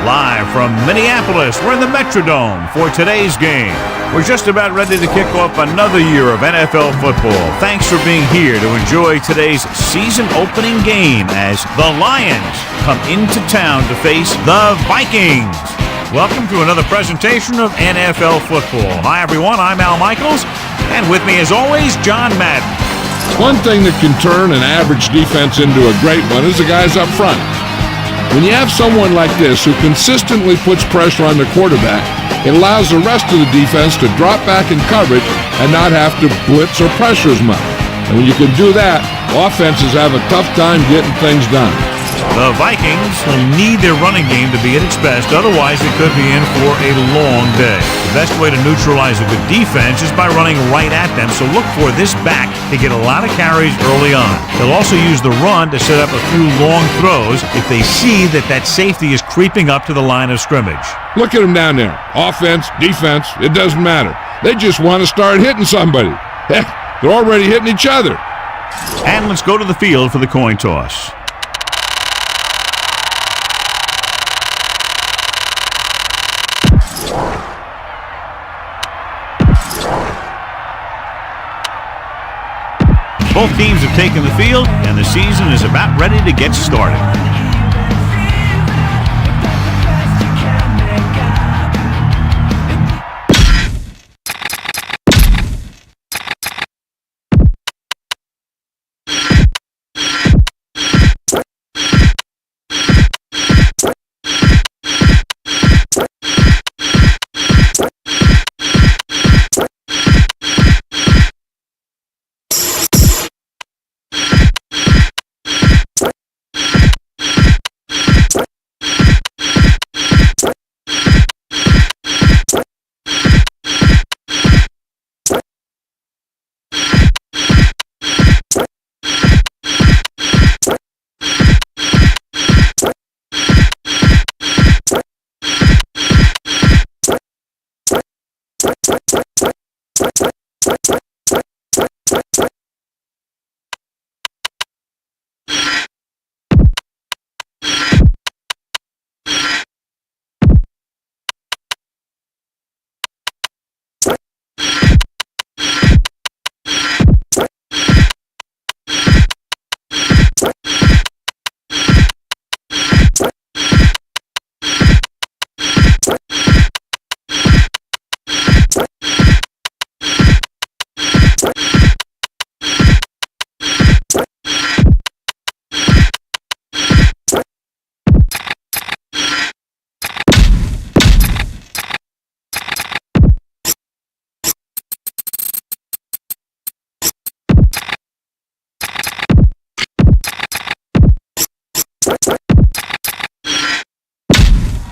Live from Minneapolis, we're in the Metrodome for today's game. We're just about ready to kick off another year of NFL football. Thanks for being here to enjoy today's season-opening game as the Lions come into town to face the Vikings. Welcome to another presentation of NFL football. Hi, everyone. I'm Al Michaels, and with me, as always, John Madden. One thing that can turn an average defense into a great one is the guys up front. When you have someone like this who consistently puts pressure on the quarterback, it allows the rest of the defense to drop back in coverage and not have to blitz or pressure as much. And when you can do that, offenses have a tough time getting things done. The Vikings will need their running game to be at its best, otherwise they could be in for a long day. The best way to neutralize a good defense is by running right at them, so look for this back to get a lot of carries early on. They'll also use the run to set up a few long throws if they see that safety is creeping up to the line of scrimmage. Look at them down there. Offense, defense, it doesn't matter. They just want to start hitting somebody. Heck, they're already hitting each other. And let's go to the field for the coin toss. Both teams have taken the field, and the season is about ready to get started.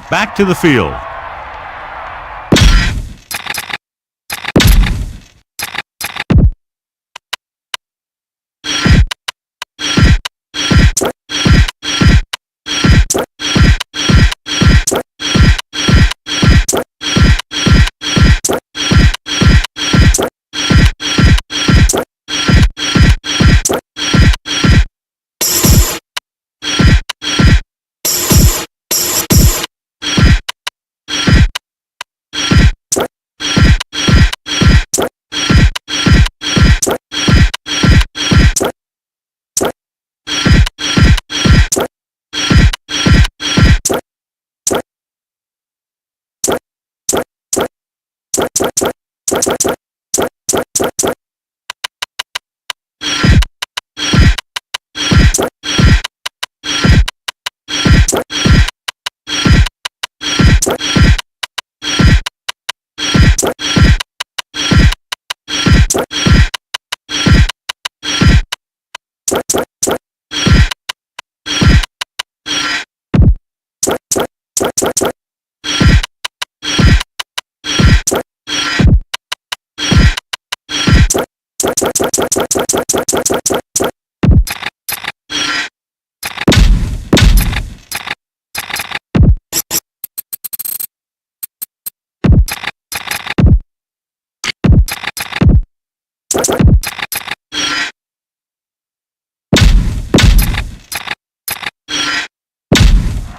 Back to the field.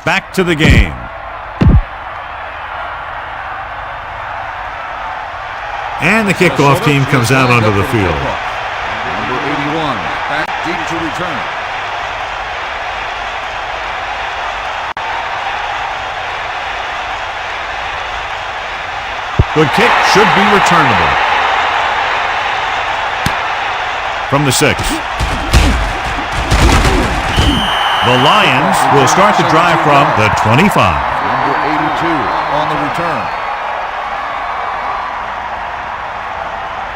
Back to the game. And the kickoff team comes out onto the field. Number 81, back deep to return. The kick should be returnable. From the 6. The Lions will start the drive from the 25. Number 82 on the return.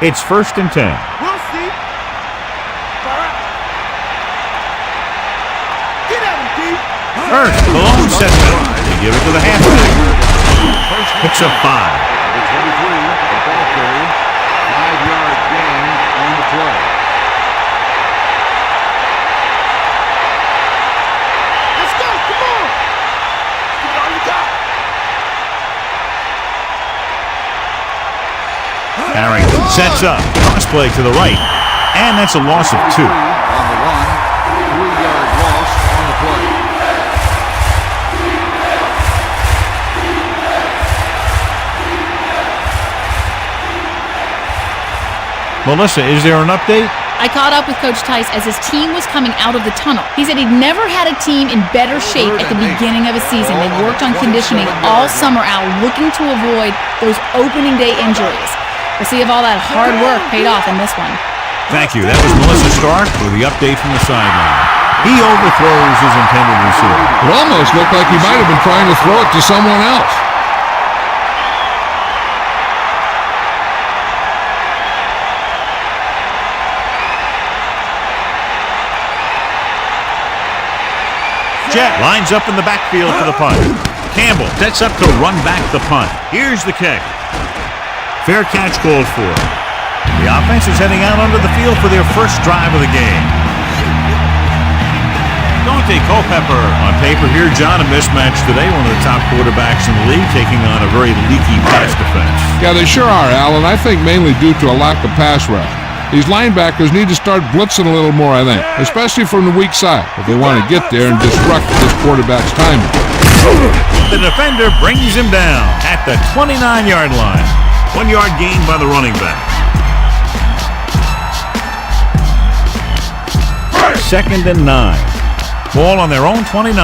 It's 1st and 10. We'll see. Get at him, D. First, Malone sets it. They give it to the halfback. Picks up 5. The 23, the ball carrier. 5-yard gain on the play. Let's go. Come on. Give it all you got. Harrington sets up. Cross play to the right. And that's a loss of 2. On the run. 3-yard loss on the play. Melissa, is there an update? I caught up with Coach Tice as his team was coming out of the tunnel. He said he'd never had a team in better shape at the beginning of a season. They worked on conditioning all summer out, looking to avoid those opening day injuries. We'll see if all that hard work paid off in this one. Thank you. That was Melissa Stark with the update from the sideline. He overthrows his intended receiver. It almost looked like he might have been trying to throw it to someone else. Jet lines up in the backfield for the punt. Campbell sets up to run back the punt. Here's the kick. Fair catch called for. The offense is heading out onto the field for their first drive of the game. Dante Culpepper on paper here. John, a mismatch today. One of the top quarterbacks in the league taking on a very leaky pass defense. Yeah, they sure are, Alan. I think mainly due to a lack of pass rush. These linebackers need to start blitzing a little more, I think, especially from the weak side if they want to get there and disrupt this quarterback's timing. The defender brings him down at the 29-yard line. 1-yard gain by the running back. 2nd and 9. Ball on their own 29.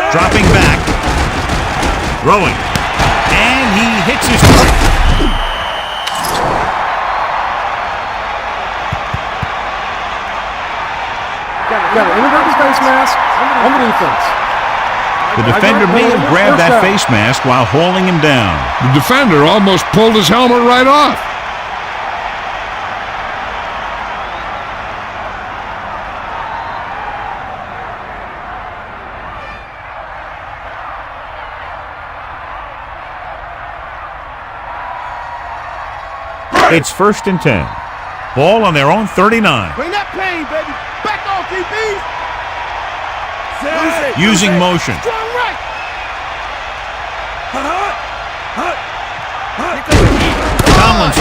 Dropping back. Throwing. And he hits his target. Got an inadvertent face mask on the defense. The defender may have grabbed that face mask while hauling him down. The defender almost pulled his helmet right off. It's 1st and 10. Ball on their own 39. Bring that pain, baby. Back off, DBs. Using motion. Strong right. Salmons.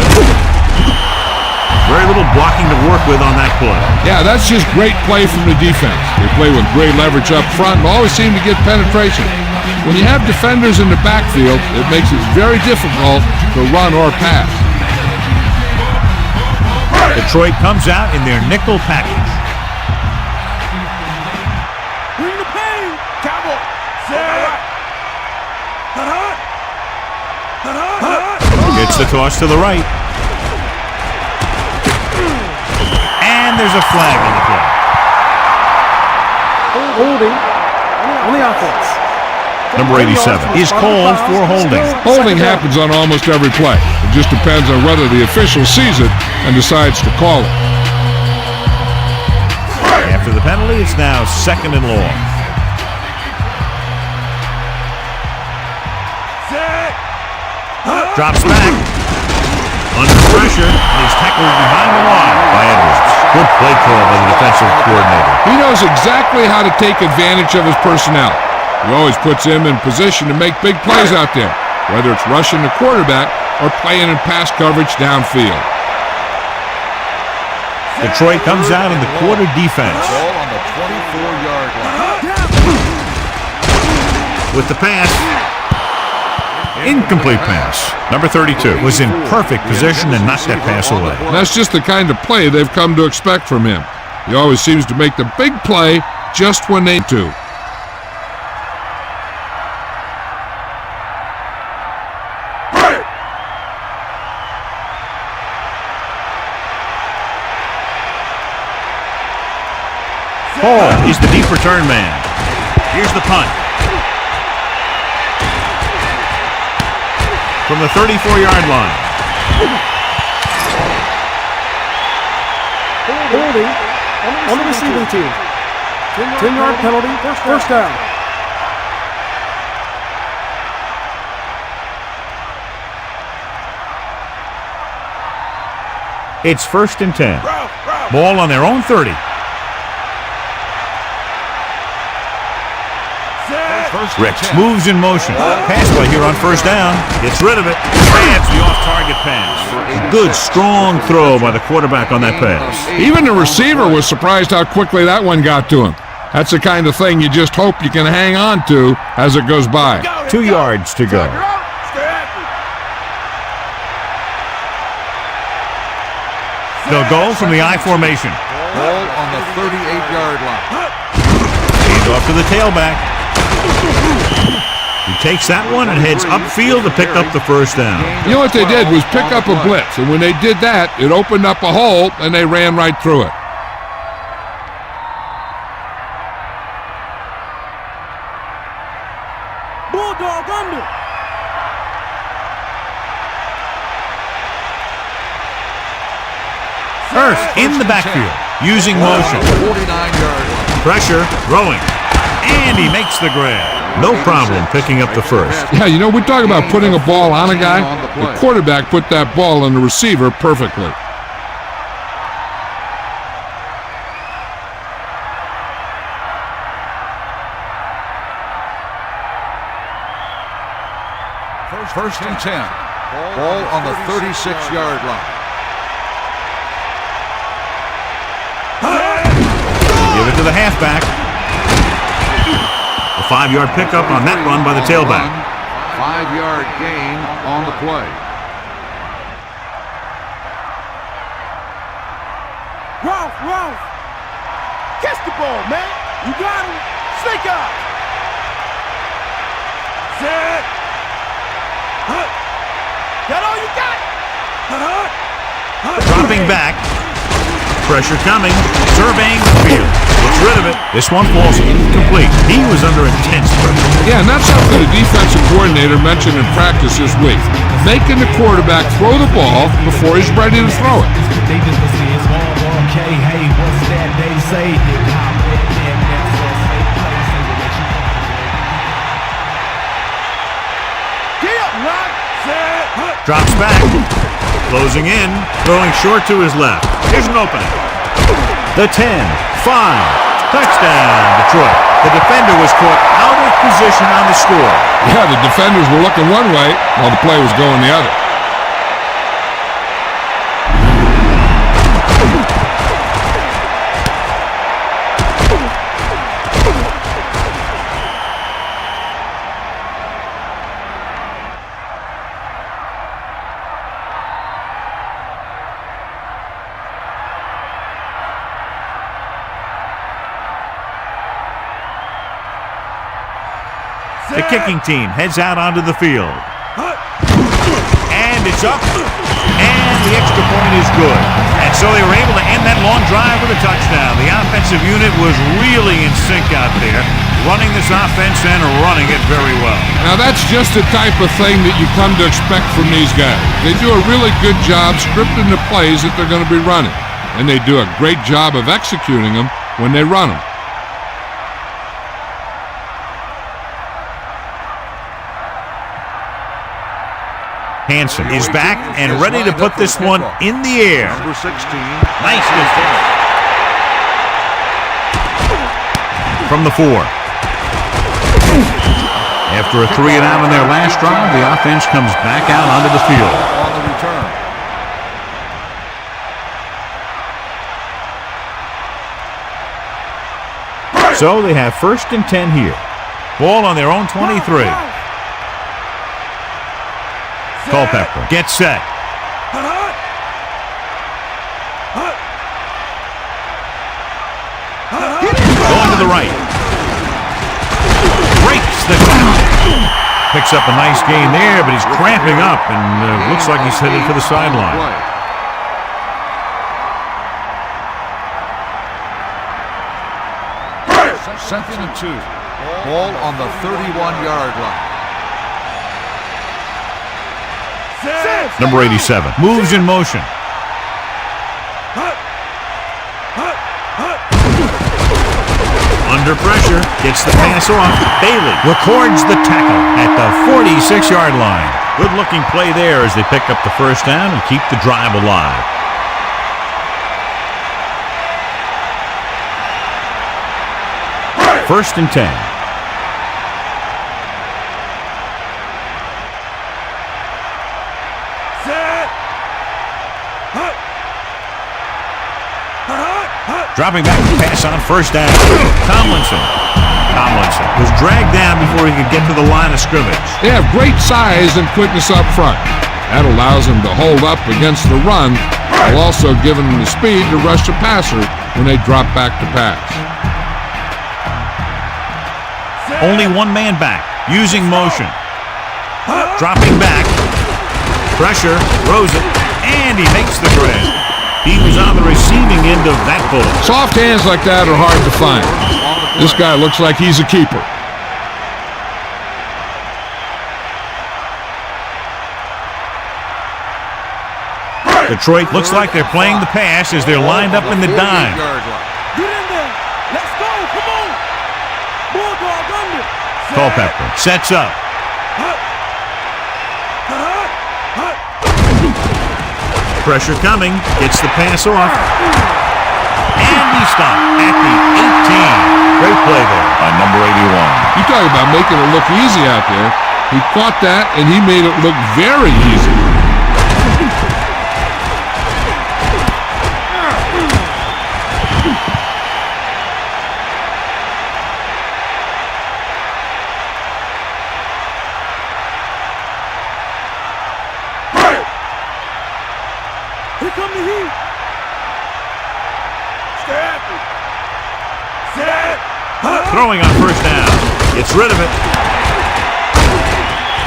Very little blocking to work with on that play. Yeah, that's just great play from the defense. They play with great leverage up front and always seem to get penetration. When you have defenders in the backfield, it makes it very difficult to run or pass. Detroit comes out in their nickel package. Bring the pain. Cowboy. Gets the toss to the right. And there's a flag on the play. Holding on the offense. Number 87 is called for holding. Holding happens on almost every play. It just depends on whether the official sees it and decides to call it. After the penalty, it's now 2nd and long. Drops back. Under pressure, and he's tackled behind the line by Edwards. Good play call by the defensive coordinator. He knows exactly how to take advantage of his personnel. He always puts him in position to make big plays out there, whether it's rushing the quarterback or playing in pass coverage downfield. Detroit comes out in the quarter defense. Ball on the 24-yard line. With the pass. Incomplete pass. Number 32 was in perfect position and knocked that pass away. And that's just the kind of play they've come to expect from him. He always seems to make the big play just when they do. Paul is the deep return man. Here's the punt. From the 34-yard line. Holding on the receiving team. 10-yard penalty, first down. It's 1st and 10. Ball on their own 30. Ricks moves in motion. Pass play here on 1st down. Gets rid of it. Grabs the off-target pass. Good, strong throw by the quarterback on that pass. Even the receiver was surprised how quickly that one got to him. That's the kind of thing you just hope you can hang on to as it goes by. 2 yards to go. They'll go from the I formation. Ball on the 38-yard line. Hand off to the tailback. He takes that one and heads upfield to pick up the 1st down. You know what they did was pick up a blitz, and when they did that, it opened up a hole, and they ran right through it. Bulldog under. Hurst in the backfield, using motion. 49-yard line. Pressure, throwing. And he makes the grab. No problem picking up the 1st. Yeah, you know, we talk about putting a ball on a guy. The quarterback put that ball on the receiver perfectly. First and 10. Ball on the 36-yard line. Give it to the halfback. A 5-yard pickup on that run by the tailback. 5-yard gain on the play. Ralph. Catch the ball, man. You got him. Snake out. Set. Got all you got. Dropping back. Pressure coming. Surveying the field. Gets rid of it. This one falls incomplete. He was under intense pressure. Yeah, and that's something the defensive coordinator mentioned in practice this week. Making the quarterback throw the ball before he's ready to throw it. Drops back. Closing in, throwing short to his left. Here's an opening. The 10, 5. Touchdown, Detroit. The defender was caught out of position on the score. Yeah, the defenders were looking one way while the play was going the other. The kicking team heads out onto the field. And it's up. And the extra point is good. And so they were able to end that long drive with a touchdown. The offensive unit was really in sync out there, running this offense and running it very well. Now that's just the type of thing that you come to expect from these guys. They do a really good job scripting the plays that they're going to be running. And they do a great job of executing them when they run them. Hansen is back and ready to put this one in the air. Number 16. Nice distance. From the 4. After a 3 and out on their last drive, the offense comes back out onto the field. On the return. So they have 1st and 10 here. Ball on their own 23. Culpepper gets set. Going to the right. Breaks the tackle. Picks up a nice gain there, but he's cramping up and looks like he's headed for the sideline. 2nd and 2. Ball on the 31-yard line. Number 87 moves in motion. Under pressure, gets the pass off. Bailey records the tackle at the 46-yard line. Good-looking play there as they pick up the 1st down and keep the drive alive. First and 10. Dropping back to pass on 1st down. Tomlinson was dragged down before he could get to the line of scrimmage. They have great size and quickness up front. That allows them to hold up against the run while also giving them the speed to rush the passer when they drop back to pass. Only one man back, using motion. Dropping back. Pressure, throws it, and he makes the grab. He was on the receiving end of that bullet. Soft hands like that are hard to find. This guy looks like he's a keeper. Detroit looks like they're playing the pass as they're lined up in the dime. Get in there. Let's go. Come on. Bulldog under. Culpepper sets up. Pressure coming, gets the pass off, and he stopped at the 18. Great play there by number 81. You talk about making it look easy out there. He caught that, and he made it look very easy. Here come the heat. Stay after. Set. Throwing on 1st down. Gets rid of it.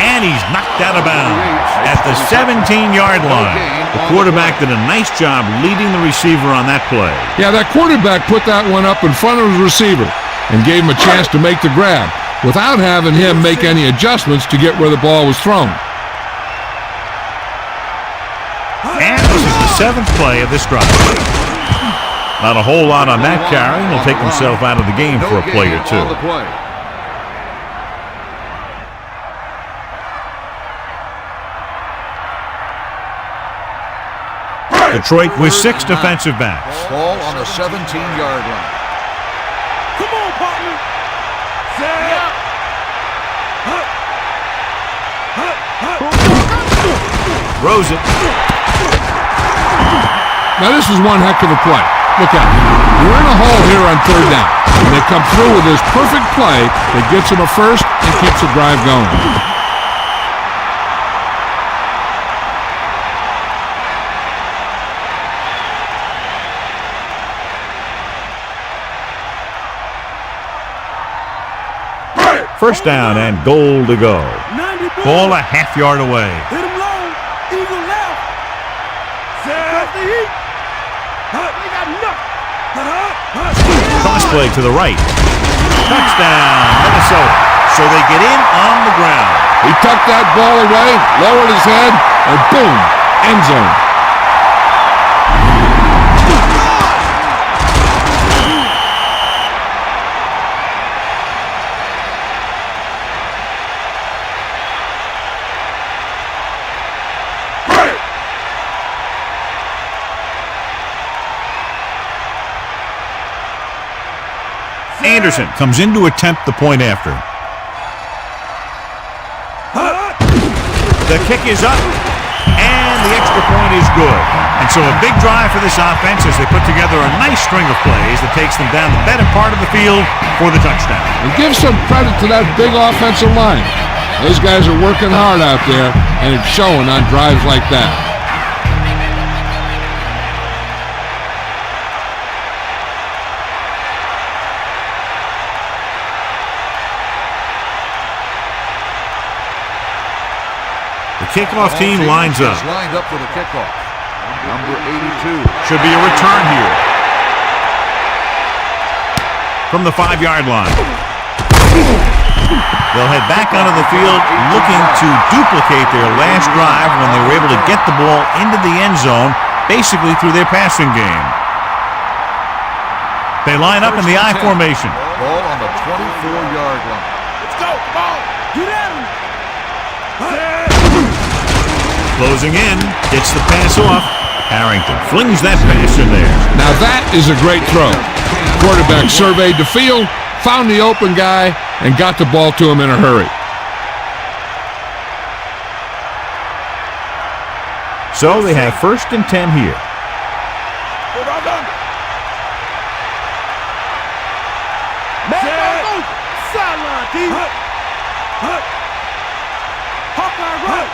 And he's knocked out of bounds at the 17-yard line. The quarterback did a nice job leading the receiver on that play. Yeah, that quarterback put that one up in front of his receiver and gave him a chance to make the grab without having him make any adjustments to get where the ball was thrown. And this is the 7th play of this drive. Not a whole lot on that carry, and he'll take himself out of the game for a play or two. Detroit with 6 defensive backs. Ball on the 17-yard line. Come on, partner. Set. Throws it. Now this is one heck of a play. Look out. You're in a hole here on 3rd down. And they come through with this perfect play that gets them a first and keeps the drive going. First down and goal to go. Ball a half yard away. Hit him low. Eagle left. Set the heat. They got enough. Cross play to the right. Touchdown, Minnesota. So they get in on the ground. He tucked that ball away, lowered his head, and boom, end zone. Anderson comes in to attempt the point after. The kick is up, and the extra point is good. And so a big drive for this offense as they put together a nice string of plays that takes them down the better part of the field for the touchdown. And give some credit to that big offensive line. Those guys are working hard out there, and it's showing on drives like that. Kickoff team lines up. Lined up for the kickoff. Number 82. Should be a return here. From the 5-yard line. They'll head back onto the field looking to duplicate their last drive when they were able to get the ball into the end zone, basically through their passing game. They line up in the I formation. Ball on the 24-yard line. Let's go. Ball. Get at him. Closing in, gets the pass off. Harrington flings that pass in there. Now that is a great throw. Quarterback surveyed the field, found the open guy, and got the ball to him in a hurry. So they have 1st and 10 here. Sideline, D. Hawkeye right.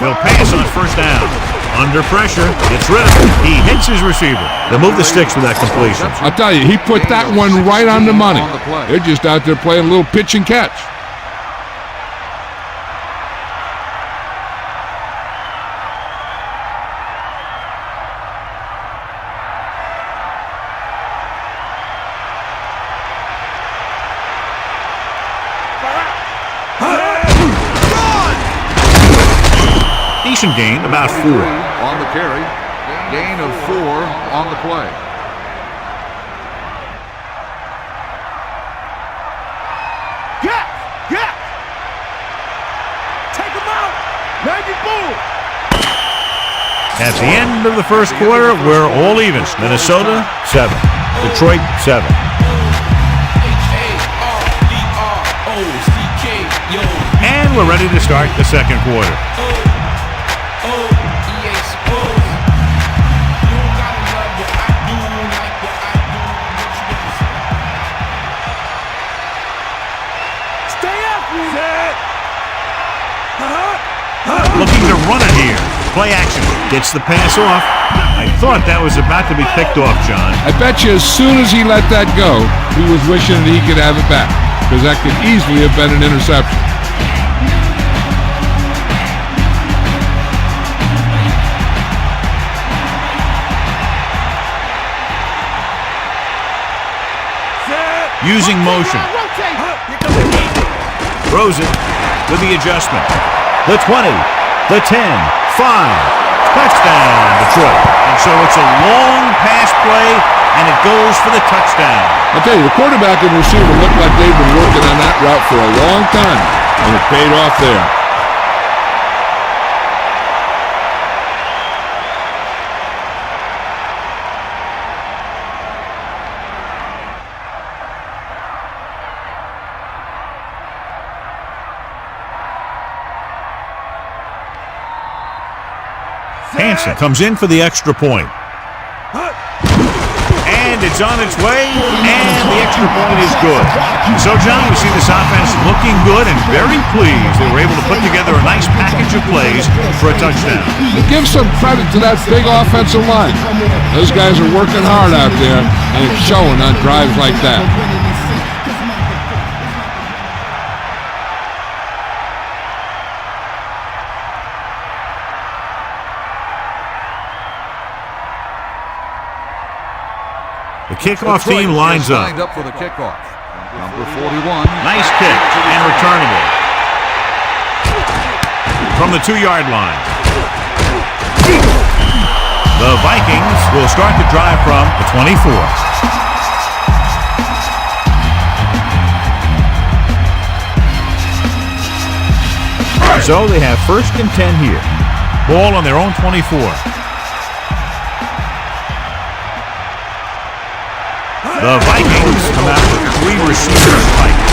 They'll pass on 1st down. Under pressure, gets rid of it. He hits his receiver. They'll move the sticks with that completion. I'll tell you, he put that one right on the money. They're just out there playing a little pitch and catch. Decent gain, about 4. On the carry. Gain of 4 on the play. Get! Take him out! Maggie Boom! At the end of the first quarter, we're all even. Minnesota, 7. Detroit, 7. And we're ready to start the second quarter. Looking to run it here. Play action. Gets the pass off. I thought that was about to be picked off, John. I bet you as soon as he let that go, he was wishing that he could have it back, because that could easily have been an interception. Using motion. Throws it with the adjustment. The 20, the 10, 5. Touchdown, Detroit. And so it's a long pass play, and it goes for the touchdown. I'll tell you, the quarterback and receiver look like they've been working on that route for a long time, and it paid off there. Johnson comes in for the extra point. And it's on its way, and the extra point is good. So, John, we see this offense looking good and very pleased they were able to put together a nice package of plays for a touchdown. Give some credit to that big offensive line. Those guys are working hard out there, and it's showing on drives like that. The kickoff team lines up. Lined up for the kickoff. Number 41. Nice kick and returnable. From the 2-yard line. The Vikings will start the drive from the 24. So they have 1st and 10 here. Ball on their own 24. The Vikings come out with 3 receivers.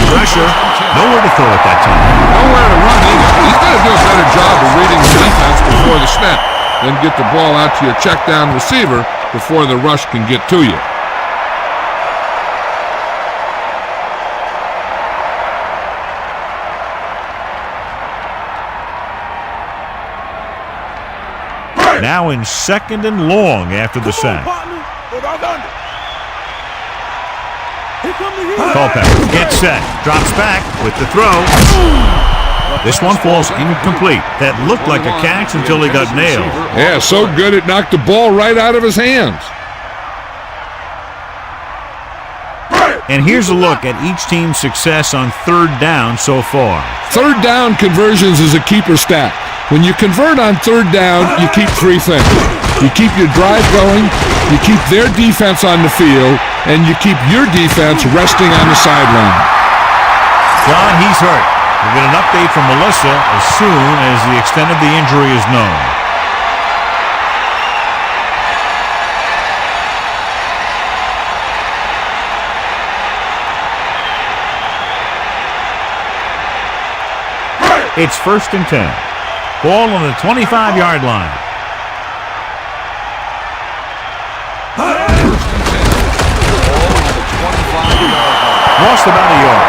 Pressure, nowhere to throw at that time. Nowhere to run either. He's got to do a better job of reading the defense before the snap. Then get the ball out to your check down receiver before the rush can get to you. Now in 2nd and long after the sack. Culpepper gets set, drops back with the throw. This one falls incomplete. That looked like a catch until he got nailed. Yeah, so good it knocked the ball right out of his hands. And here's a look at each team's success on 3rd down so far. 3rd down conversions is a keeper stat. When you convert on 3rd down, you keep 3 things. You keep your drive going, you keep their defense on the field, and you keep your defense resting on the sideline. John, he's hurt. We'll get an update from Melissa as soon as the extent of the injury is known. It's 1st and 10. Ball on the 25-yard line. Lost about a yard.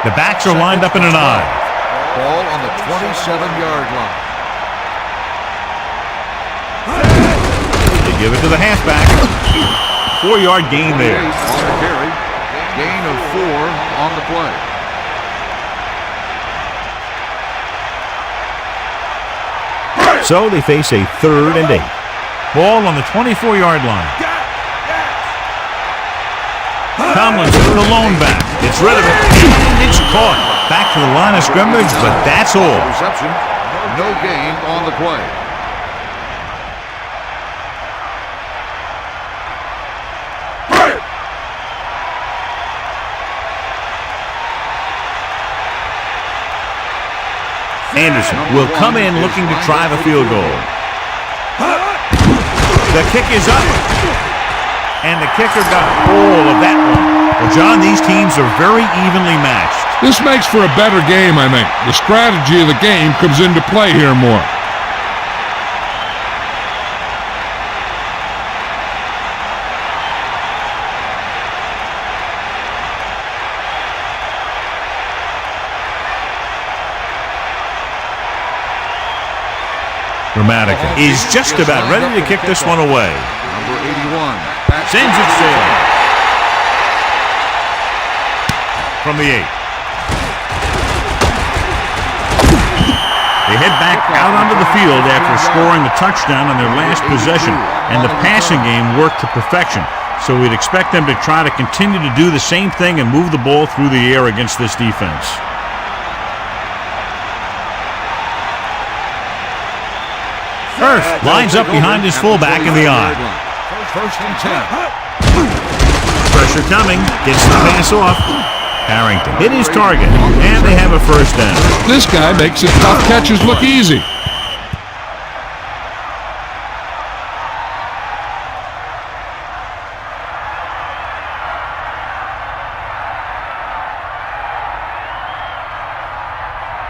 The backs are lined up in an eye. Ball on the 27-yard line. They give it to the halfback. 4-yard gain there. On the carry. Gain of 4 on the play. So they face a 3rd and 8. Ball on the 24-yard line. Tomlin's with the lone back. Gets rid of it. And it's caught. Back to the line of scrimmage, but that's all. Reception. No gain on the play. Anderson will come in looking to drive a field goal. The kick is up. And the kicker got all of that one. Well, John, these teams are very evenly matched. This makes for a better game, I think. The strategy of the game comes into play here more. Dramatica is just about ready to kick this one away. Number 81. Sends it sailing. From the 8. They head back out onto the field after scoring a touchdown on their last possession, and the passing game worked to perfection. So we'd expect them to try to continue to do the same thing and move the ball through the air against this defense. Hurst lines up behind his fullback in the eye. 1st and 10. Pressure coming, gets the pass off. Harrington hit his target, and they have a 1st down. This guy makes his tough catches look easy.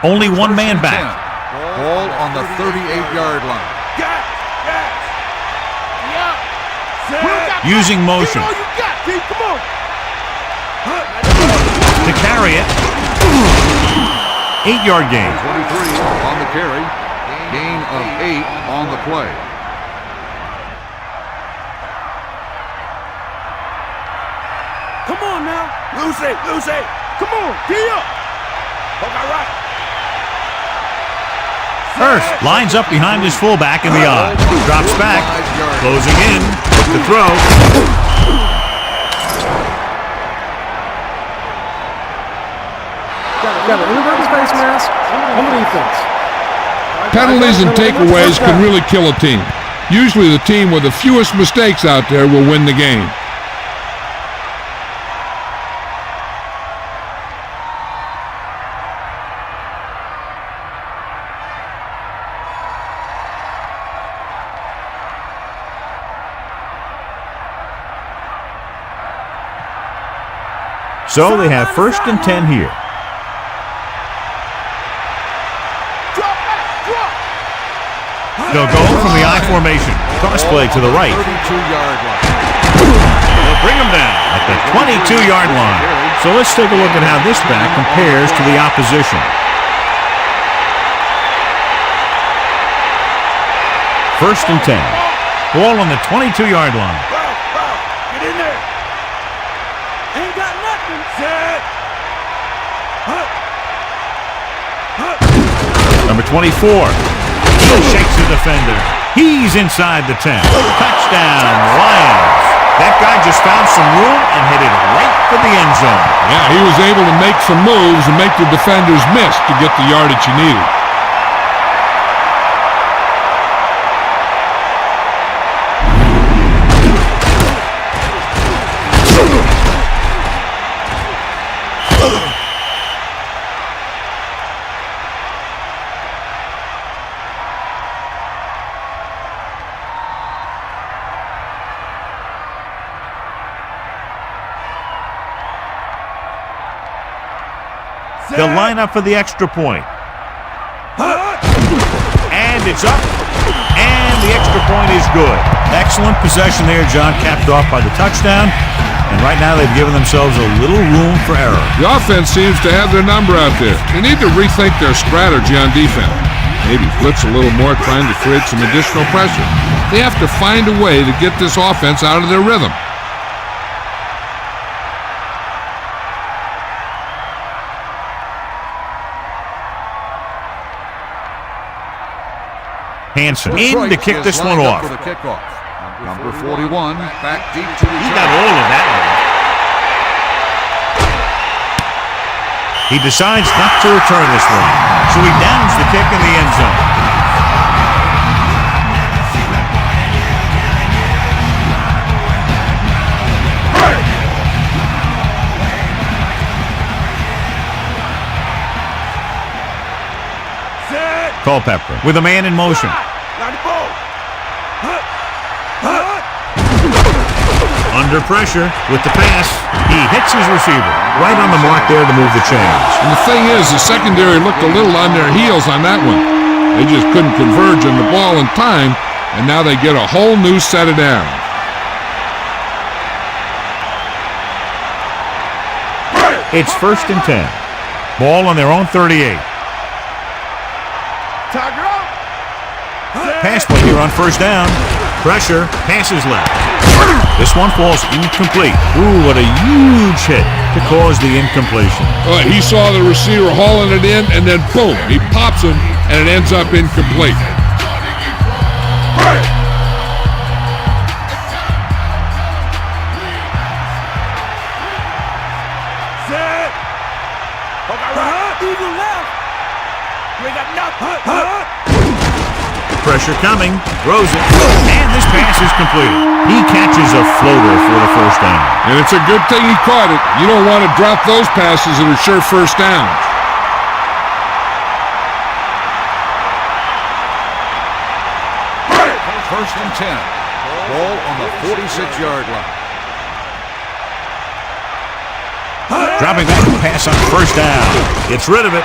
Only one man back. Ball on the 38-yard line. Using motion. Come on. To carry it. 8-yard gain. 23 on the carry. Gain of 8 on the play. Come on now. Lucy. Come on. Gee up. Okay, right. Hurst lines up behind his fullback in the eye. Drops back. Closing in. With the throw. Got it. Inadvertent face mask on the defense. Penalties and takeaways can really kill a team. Usually the team with the fewest mistakes out there will win the game. So they have 1st and 10 here. They'll go from the I formation. Crossplay to the right. 32-yard line. They'll bring them down at the 22-yard line. So let's take a look at how this back compares to the opposition. 1st and 10. Ball on the 22-yard line. Get in there. Ain't got nothing. Set. Number 24. Shakes the defender. He's inside the 10. Touchdown, Lions. That guy just found some room and headed right for the end zone. Yeah, he was able to make some moves and make the defenders miss to get the yardage he needed. They'll line up for the extra point. And it's up. And the extra point is good. Excellent possession there, John, capped off by the touchdown. And right now they've given themselves a little room for error. The offense seems to have their number out there. They need to rethink their strategy on defense. Maybe blitz a little more, trying to create some additional pressure. They have to find a way to get this offense out of their rhythm. Hansen in to kick this one off. For the kickoff. Number 41 back deep to He got all of that one. He decides not to return this one, so he downs the kick in the end zone. Culpepper with a man in motion. Under pressure with the pass. He hits his receiver. Right on the mark there to move the chains. And the thing is, the secondary looked a little on their heels on that one. They just couldn't converge on the ball in time, and now they get a whole new set of downs. It's 1st and 10. Ball on their own 38. Pass play here on 1st down. Pressure, passes left. This one falls incomplete. Ooh, what a huge hit to cause the incompletion. He saw the receiver hauling it in, and then boom, he pops him, and it ends up incomplete. Set. Eagle left. We got nothing. Pressure coming, throws it, and this pass is completed. He catches a floater for the 1st down. And it's a good thing he caught it. You don't want to drop those passes that are sure 1st downs. First and 10. Ball on the 46-yard line. Dropping back to pass on 1st down. Gets rid of it.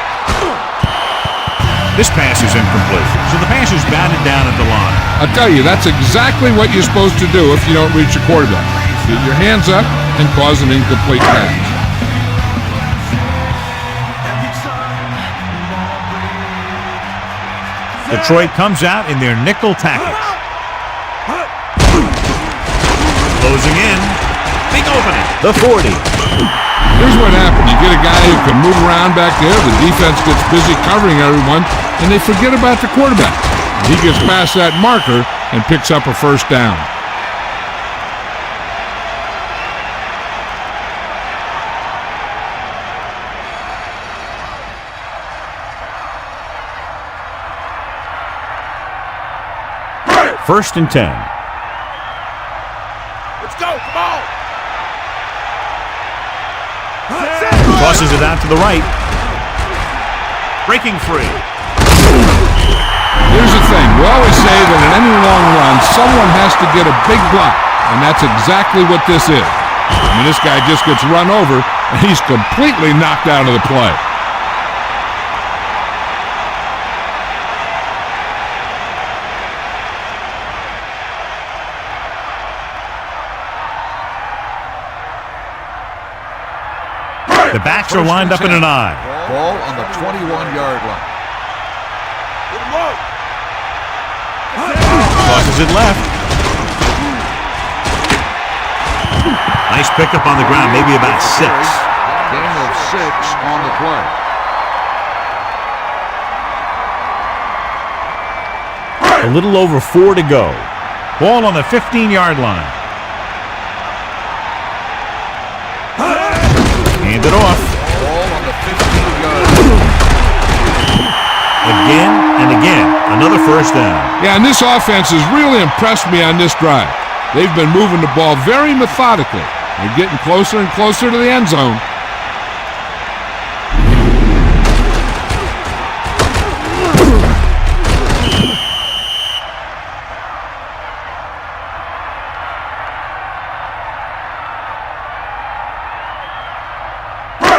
This pass is incomplete. So the pass is batted down at the line. I'll tell you, that's exactly what you're supposed to do if you don't reach a quarterback. Get your hands up and cause an incomplete pass. Detroit comes out in their nickel package. Closing in. Big opening. The 40. Here's what happened. You get a guy who can move around back there. The defense gets busy covering everyone, and they forget about the quarterback. He gets past that marker and picks up a first down. First and 10. Let's go. Come on. Tosses it out to the right. Breaking free. Here's the thing. We always say that in any long run, someone has to get a big block, and that's exactly what this is. I mean, this guy just gets run over, and he's completely knocked out of the play. The backs are lined up in an I. Ball on the 21-yard line. Tosses it left. Nice pickup on the ground, maybe about 6. Gain of 6 on the play. A little over 4 to go. Ball on the 15-yard line. Hand it off. Ball on the 15-yard line. Again and again. Another first down. Yeah, and this offense has really impressed me on this drive. They've been moving the ball very methodically. They're getting closer and closer to the end zone.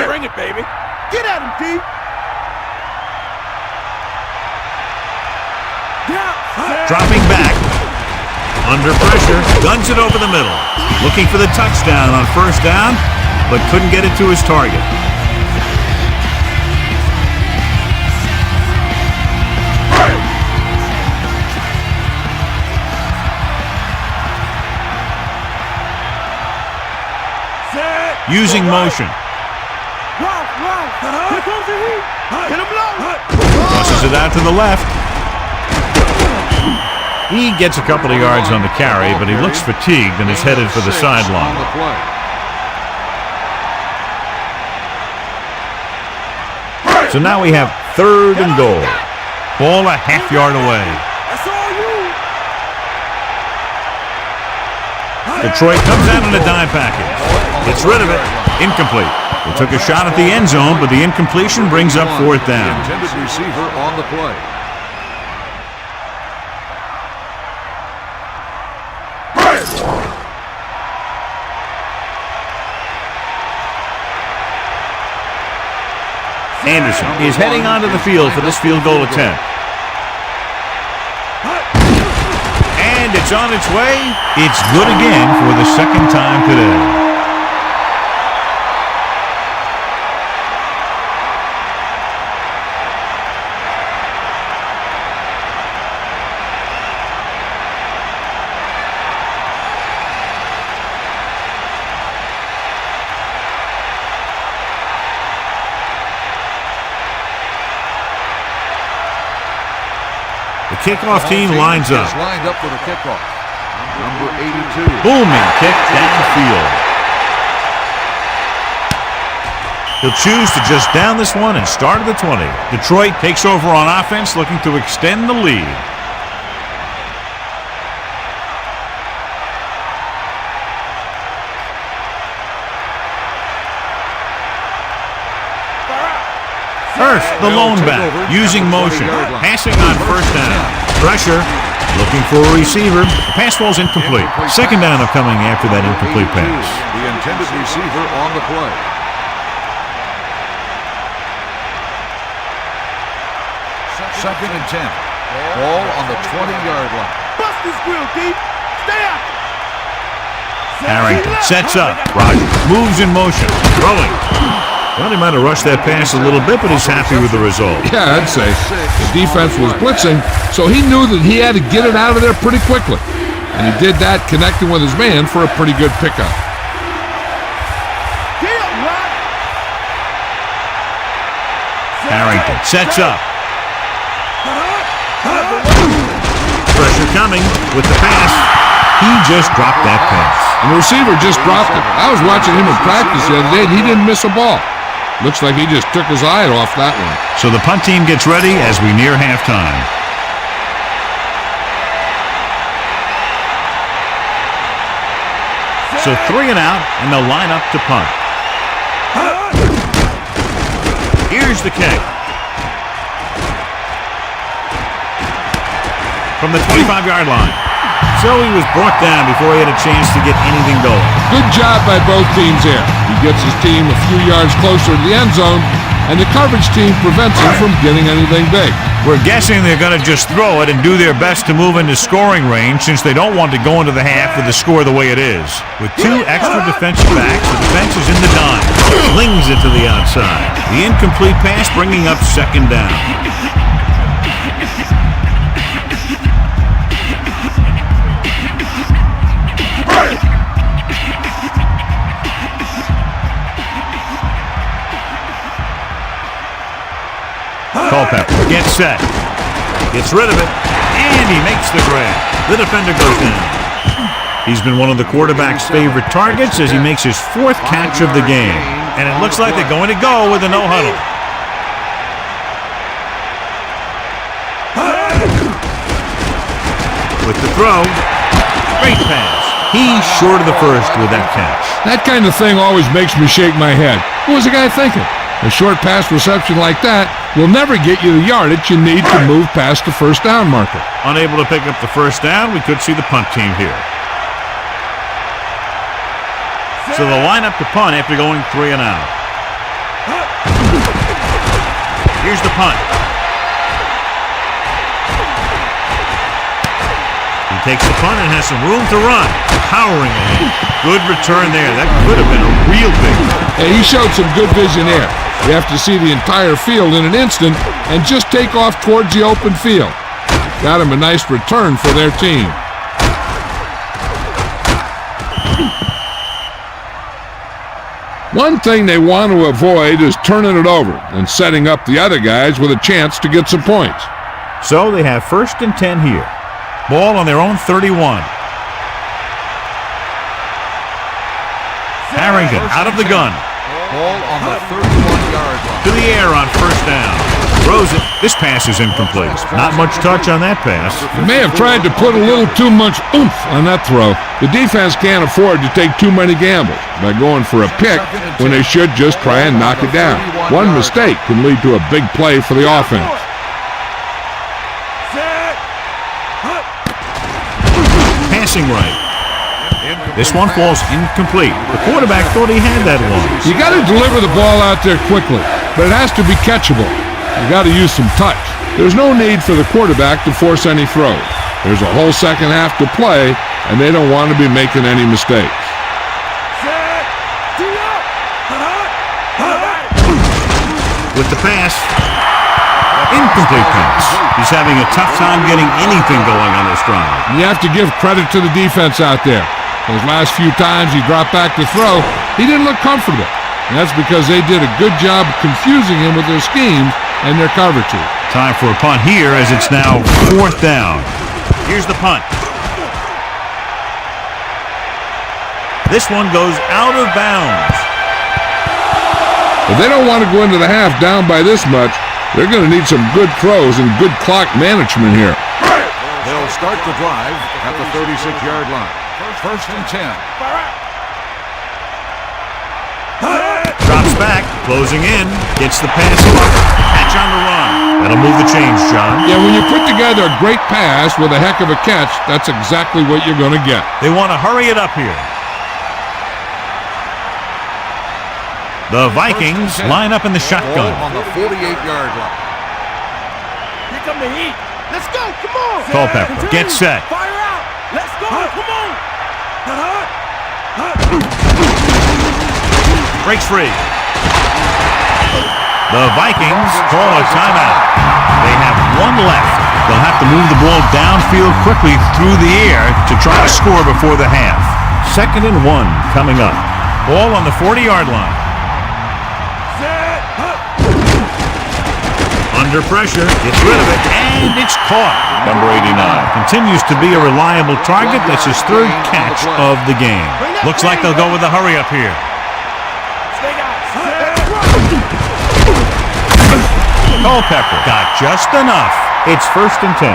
Bring it, baby. Get at him, D. Dropping back. Under pressure. Guns it over the middle. Looking for the touchdown on first down, but couldn't get it to his target. Using motion. Here comes the heat. Get him low. Crosses it out to the left. He gets a couple of yards on the carry, but he looks fatigued and is headed for the sideline. So now we have 3rd and goal. Ball a half yard away. That's all you. Detroit comes out in a dime package. Gets rid of it. Incomplete. They took a shot at the end zone, but the incompletion brings up 4th down. Intended receiver on the play. Anderson is heading onto the field for this field goal attempt. And it's on its way. It's good again for the 2nd time today. The kickoff team lines up. Lined up for the kickoff. Number 82. Booming kick downfield. He'll choose to just down this one and start at the 20. Detroit takes over on offense, looking to extend the lead. Hurst, the lone back, using motion, passing on first down. Pressure, looking for a receiver. The pass ball's incomplete. 2nd down upcoming after that incomplete pass. The intended receiver on the play. 2nd and 10. Ball on the 20-yard line. Bust this grill, D. Stay out. Harrington sets up. Rodgers moves in motion. Throwing. Well, he might have rushed that pass a little bit, but he's happy with the result. Yeah, I'd say. The defense was blitzing, so he knew that he had to get it out of there pretty quickly. And he did that, connecting with his man for a pretty good pickup. Harrington sets up. Pressure coming with the pass. He just dropped that pass. And the receiver just dropped it. I was watching him in practice the other day, and he didn't miss a ball. Looks like he just took his eye off that one. So the punt team gets ready as we near halftime. So 3 and out, and they'll line up to punt. Here's the kick. From the 25-yard line. So he was brought down before he had a chance to get anything going. Good job by both teams here. He gets his team a few yards closer to the end zone, and the coverage team prevents him from getting anything big. We're guessing they're going to just throw it and do their best to move into scoring range since they don't want to go into the half with the score the way it is. With 2 extra defensive backs, the defense is in the dime. Slings it to the outside. The incomplete pass bringing up 2nd down. Culpepper gets set, gets rid of it, and he makes the grab. The defender goes down. He's been one of the quarterback's favorite targets as he makes his 4th catch of the game. And it looks like they're going to go with a no-huddle. With the throw, great pass. He's short of the first with that catch. That kind of thing always makes me shake my head. What was the guy thinking? A short pass reception like that will never get you the yardage you need to move past the first down marker. Unable to pick up the first down, we could see the punt team here. So they'll line up to punt after going 3 and out. Here's the punt. He takes the punt and has some room to run. Powering ahead. Good return there. That could have been a real big one. Hey, he showed some good vision there. You have to see the entire field in an instant and just take off towards the open field. Got him a nice return for their team. One thing they want to avoid is turning it over and setting up the other guys with a chance to get some points. So they have 1st and 10 here. Ball on their own 31. Harrington out of the gun. Ball on the 31-yard line. To the air on 1st down. Throws it. This pass is incomplete. Not much touch on that pass. They may have tried to put a little too much oomph on that throw. The defense can't afford to take too many gambles by going for a pick when they should just try and knock it down. One mistake can lead to a big play for the offense. Passing right. This one falls incomplete. The quarterback thought he had that one. You got to deliver the ball out there quickly, but it has to be catchable. You got to use some touch. There's no need for the quarterback to force any throws. There's a whole second half to play, and they don't want to be making any mistakes. With the pass, incomplete pass. He's having a tough time getting anything going on this drive. You have to give credit to the defense out there. Those last few times he dropped back to throw, he didn't look comfortable. And that's because they did a good job confusing him with their schemes and their coverages. Time for a punt here as it's now 4th down. Here's the punt. This one goes out of bounds. If they don't want to go into the half down by this much, they're going to need some good throws and good clock management here. They'll start the drive at the 36-yard line. 1st and 10. Drops back, closing in, gets the pass off, catch on the run. That'll move the chains, John. Yeah, when you put together a great pass with a heck of a catch, that's exactly what you're going to get. They want to hurry it up here. The Vikings line up in the shotgun. Ball on the 48-yard line. Here come the heat. Let's go. Come on. Culpepper gets set. Fire out. Let's go. Come on. Breaks free. The Vikings call a timeout. They have one left. They'll have to move the ball downfield quickly through the air to try to score before the half. 2nd and 1 coming up. Ball on the 40-yard line. Under pressure, gets rid of it, and it's caught. Number 89 continues to be a reliable target. That's his 3rd catch of the game. Looks like they'll go with a hurry up here. Culpepper got just enough. It's 1st and 10.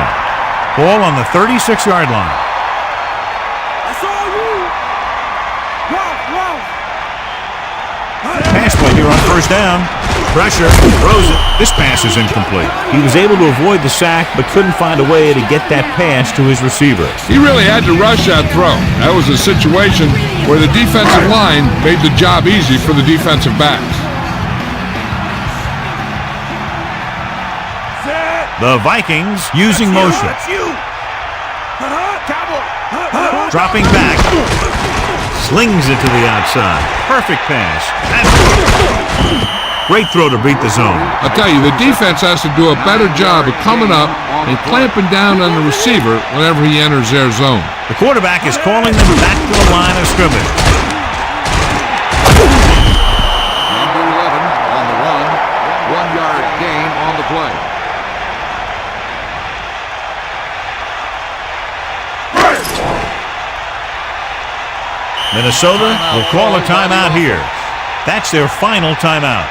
Ball on the 36-yard line. That's all you. Pass play here on 1st down. Pressure, throws it. This pass is incomplete. He was able to avoid the sack, but couldn't find a way to get that pass to his receiver. He really had to rush that throw. That was a situation where the defensive line made the job easy for the defensive backs. The Vikings using motion. Dropping back. Slings it to the outside. Perfect pass. Great throw to beat the zone. I'll tell you, the defense has to do a better job of coming up and clamping down on the receiver whenever he enters their zone. The quarterback is calling them back to the line of scrimmage. Number 11 on the run. 1-yard gain on the play. Minnesota will call a timeout here. That's their final timeout.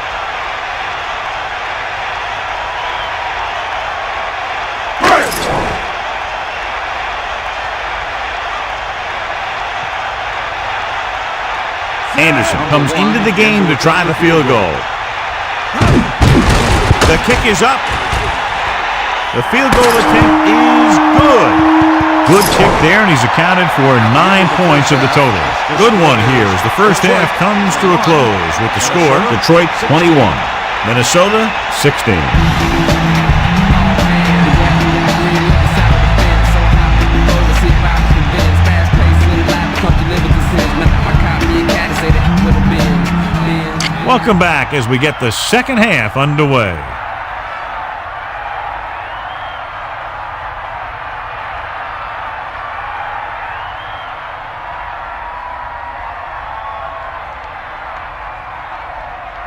Anderson comes into the game to try the field goal. The kick is up. The field goal attempt is good. Good kick there, and he's accounted for 9 points of the total. Good one here as the first half comes to a close with the score, Detroit 21, Minnesota 16. Welcome back as we get the second half underway.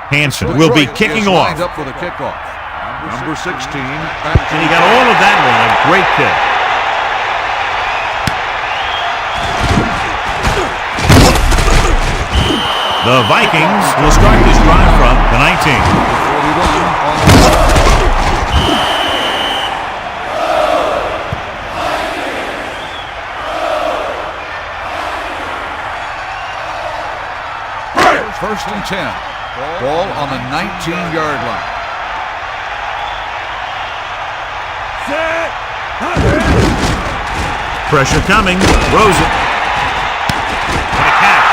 Hansen will be kicking off. Up for the kickoff. Number 16. And he got all of that one. A great kick. The Vikings will start this drive from the 19. First and 10. Ball on the 19-yard line. Pressure coming. Throws it. And a catch.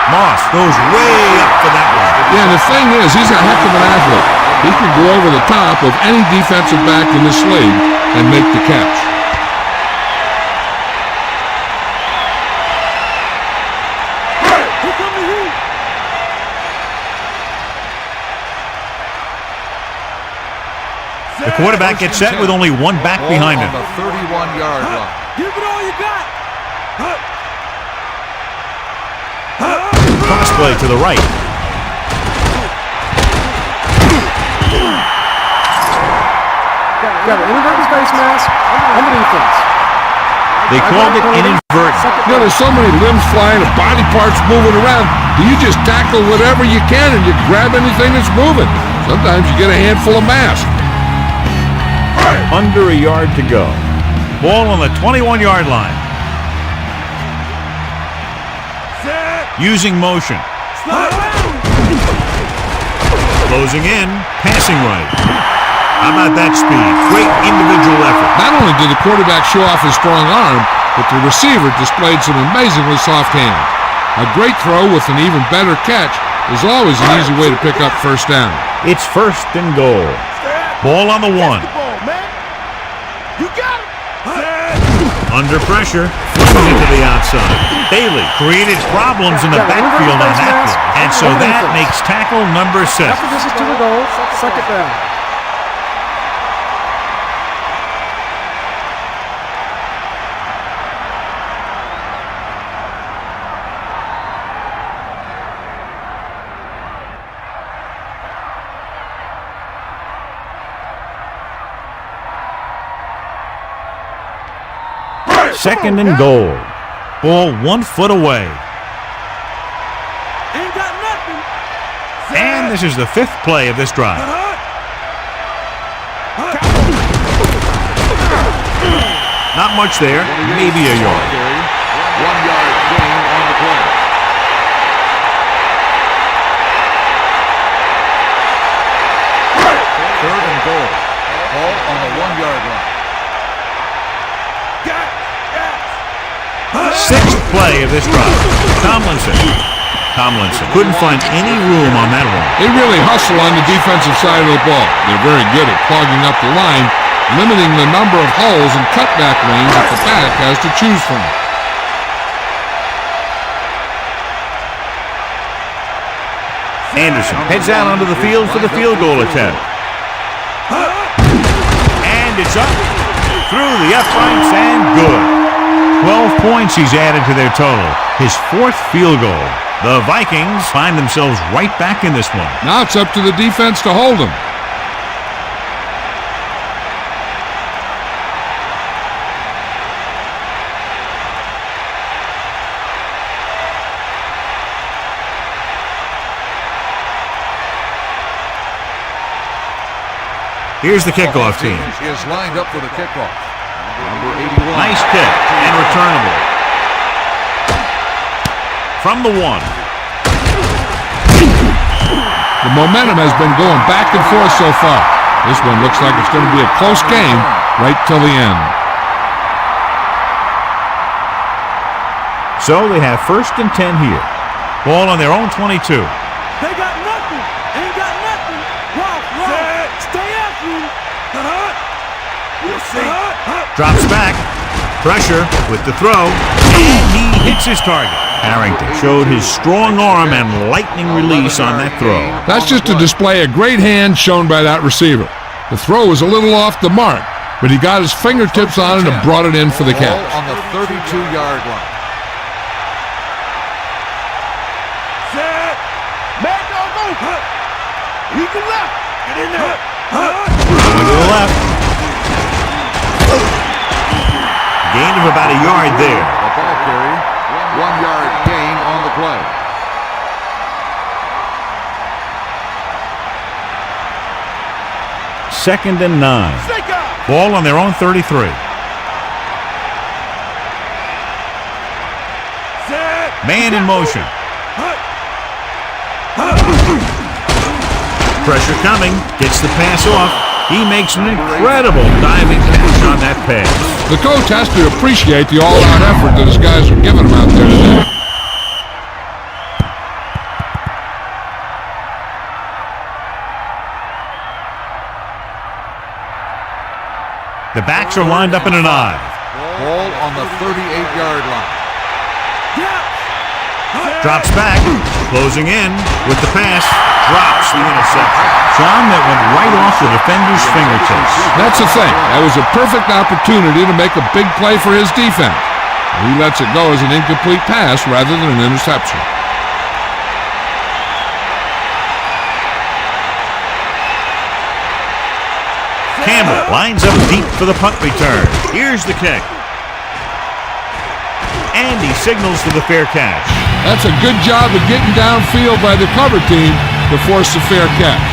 Moss goes way up for that one. Yeah, the thing is, he's a heck of an athlete. He can go over the top of any defensive back in this league and make the catch. The quarterback gets set with only one back behind him. On the 31-yard line. Give it all you got. Cross play to the right. Got an inverted face mask on the defense. They called it inadvertent. You know, there's so many limbs flying and body parts moving around. You just tackle whatever you can and you grab anything that's moving. Sometimes you get a handful of mass. Under a yard to go. Ball on the 21-yard line. Using motion. Closing in. Passing right. How about that speed? Great individual effort. Not only did the quarterback show off his strong arm, but the receiver displayed some amazingly soft hands. A great throw with an even better catch is always an easy way to pick up first down. It's 1st and goal. Ball on the 1. You got him. Under pressure, flings it to the outside. Bailey created problems in the backfield on that play, and so that makes tackle number 7. After this is to the goal, second down. Second and goal. Ball 1 foot away. Ain't got nothing. And this is the 5th play of this drive. Not much there, maybe a yard. 1 yard gain on the play. Third and goal. Ball on the 1 yard line. 6th play of this drive. Tomlinson couldn't find any room on that one. They really hustle on the defensive side of the ball. They're very good at clogging up the line, limiting the number of holes and cutback lanes that the back has to choose from. Anderson heads out onto the field for the field goal attempt. And it's up through the uprights and good. 12 points he's added to their total. His 4th field goal. The Vikings find themselves right back in this one. Now it's up to the defense to hold them. Here's the kickoff team. Is lined up for the kickoff. Number 81. Nice kick and returnable. From the 1. The momentum has been going back and forth so far. This one looks like it's going to be a close game right till the end. So they have 1st and 10 here. Ball on their own 22. They got nothing. Ain't got nothing. Wow. Stay after him. We'll see. Drops back. Pressure with the throw. And he hits his target. Harrington showed his strong arm and lightning release on that throw. That's just to display a great hand shown by that receiver. The throw was a little off the mark, but he got his fingertips on it and brought it in for the catch. On the 32-yard line. Set. Man, don't move. He can left. Get in there. To the left. Gain of about a yard there. The ball carrier. 1 yard gain on the play. Second and 9. Ball on their own 33. Man in motion. Pressure coming. Gets the pass off. He makes an incredible diving catch on that pass. The coach has to appreciate the all-out effort that his guys are giving him out there today. The backs are lined up in an I. Ball on the 38-yard line. Drops back, closing in with the pass, drops the interception. John, that went right off the defender's fingertips. That's the thing. That was a perfect opportunity to make a big play for his defense. He lets it go as an incomplete pass rather than an interception. Campbell lines up deep for the punt return. Here's the kick. And he signals for the fair catch. That's a good job of getting downfield by the cover team to force the fair catch.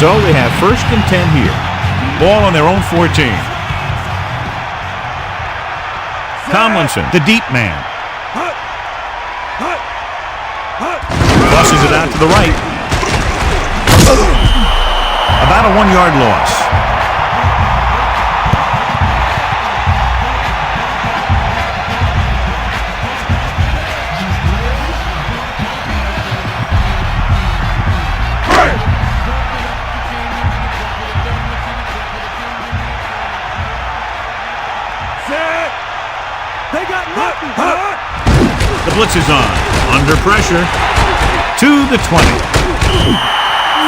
So they have 1st and 10 here. Ball on their own 14. Tomlinson, the deep man. Busses it out to the right. About a 1-yard loss. blitz is on. Under pressure. To the 20.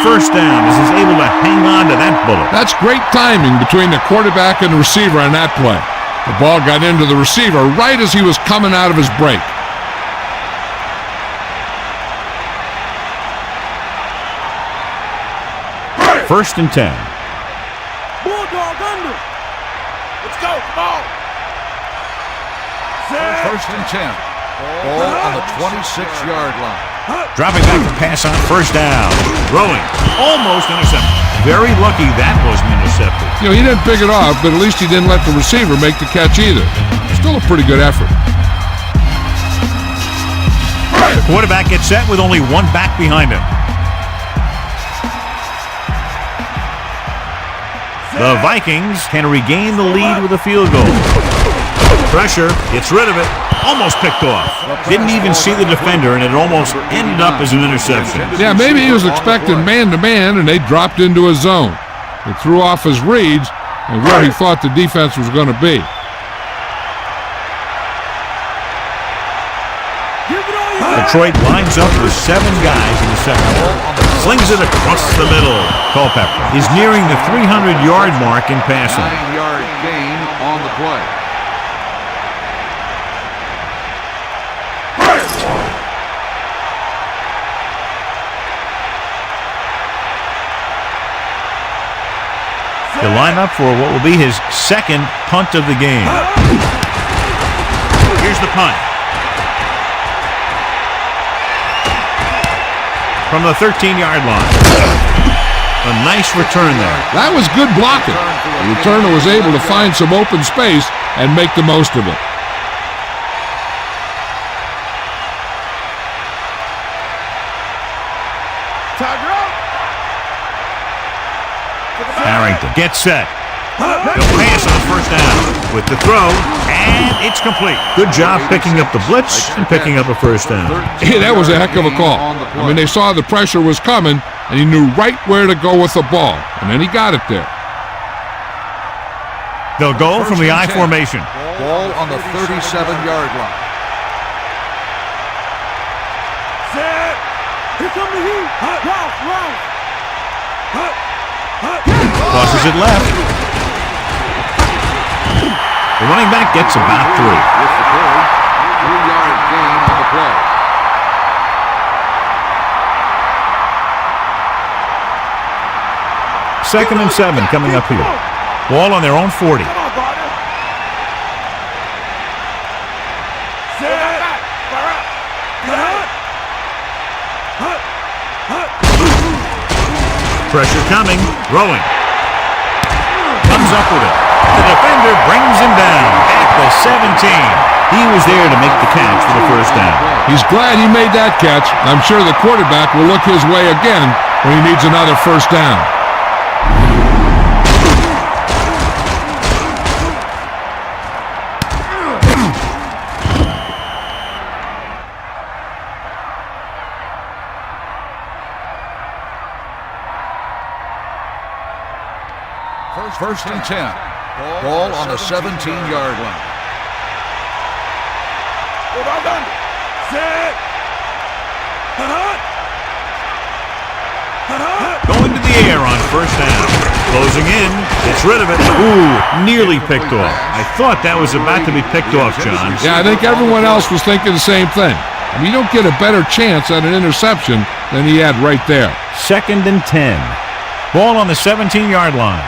First down as he's able to hang on to that bullet. That's great timing between the quarterback and the receiver on that play. The ball got into the receiver right as he was coming out of his break. First and 10. Bulldog under. Let's go. Ball. First and 10. Ball on the 26-yard line. Dropping back to pass on first down. Throwing. Almost intercepted. Very lucky that wasn't intercepted. You know, he didn't pick it off, but at least he didn't let the receiver make the catch either. Still a pretty good effort. The quarterback gets set with only one back behind him. The Vikings can regain the lead with a field goal. Pressure, gets rid of it, almost picked off. Didn't even see the defender, and it almost ended up as an interception. Yeah, maybe he was expecting man-to-man, and they dropped into a zone. It threw off his reads and where he thought the defense was going to be. Detroit lines up with 7 guys in the second. Slings it across the middle. Culpepper is nearing the 300-yard mark in passing. 9-yard gain on the play. To line up for what will be his second punt of the game. Here's the punt. From the 13-yard line. A nice return there. That was good blocking. The returner was able to find some open space and make the most of it. Harrington gets set. The pass on first down with the throw, and it's complete. Good job picking up the blitz and picking up a first down. Yeah, that was a heck of a call. I mean, they saw the pressure was coming, and he knew right where to go with the ball, and then he got it there. They'll go from the I formation. Ball on the 37-yard line. Set. Here come the heat. Ralph. Tosses it left. The running back gets about 3. With the carry, 3-yard gain on the play. Second and 7 coming up here. Ball on their own 40. Come on, partner. Set. Pressure coming. Throwing. Comes up with it. The defender brings him down at the 17. He was there to make the catch for the first down. He's glad he made that catch. I'm sure the quarterback will look his way again when he needs another first down. First and 10. Ball on the 17-yard line. Set. Going to the air on first down. Closing in. Gets rid of it. Ooh, nearly picked off. I thought that was about to be picked off, John. Yeah, I think everyone else was thinking the same thing. I mean, you don't get a better chance at an interception than he had right there. Second and 10. Ball on the 17-yard line.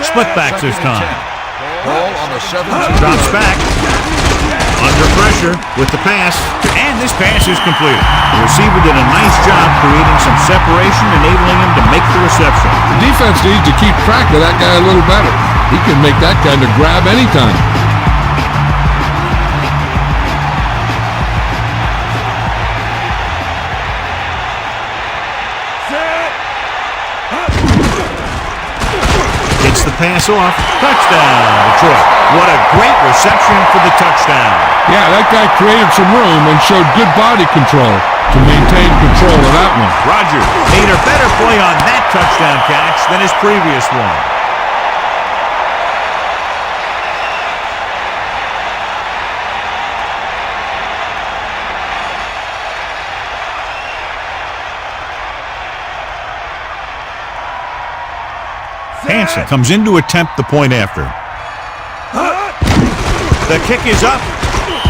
Split backs this time. Ball on the 17. Drops back. Under pressure with the pass. And this pass is completed. The receiver did a nice job creating some separation, enabling him to make the reception. The defense needs to keep track of that guy a little better. He can make that kind of grab anytime. Gets the pass off. Touchdown, Detroit. What a great reception for the touchdown. Yeah, that guy created some room and showed good body control to maintain control of that one. Rodgers made a better play on that touchdown catch than his previous one. Hansen comes in to attempt the point after. The kick is up,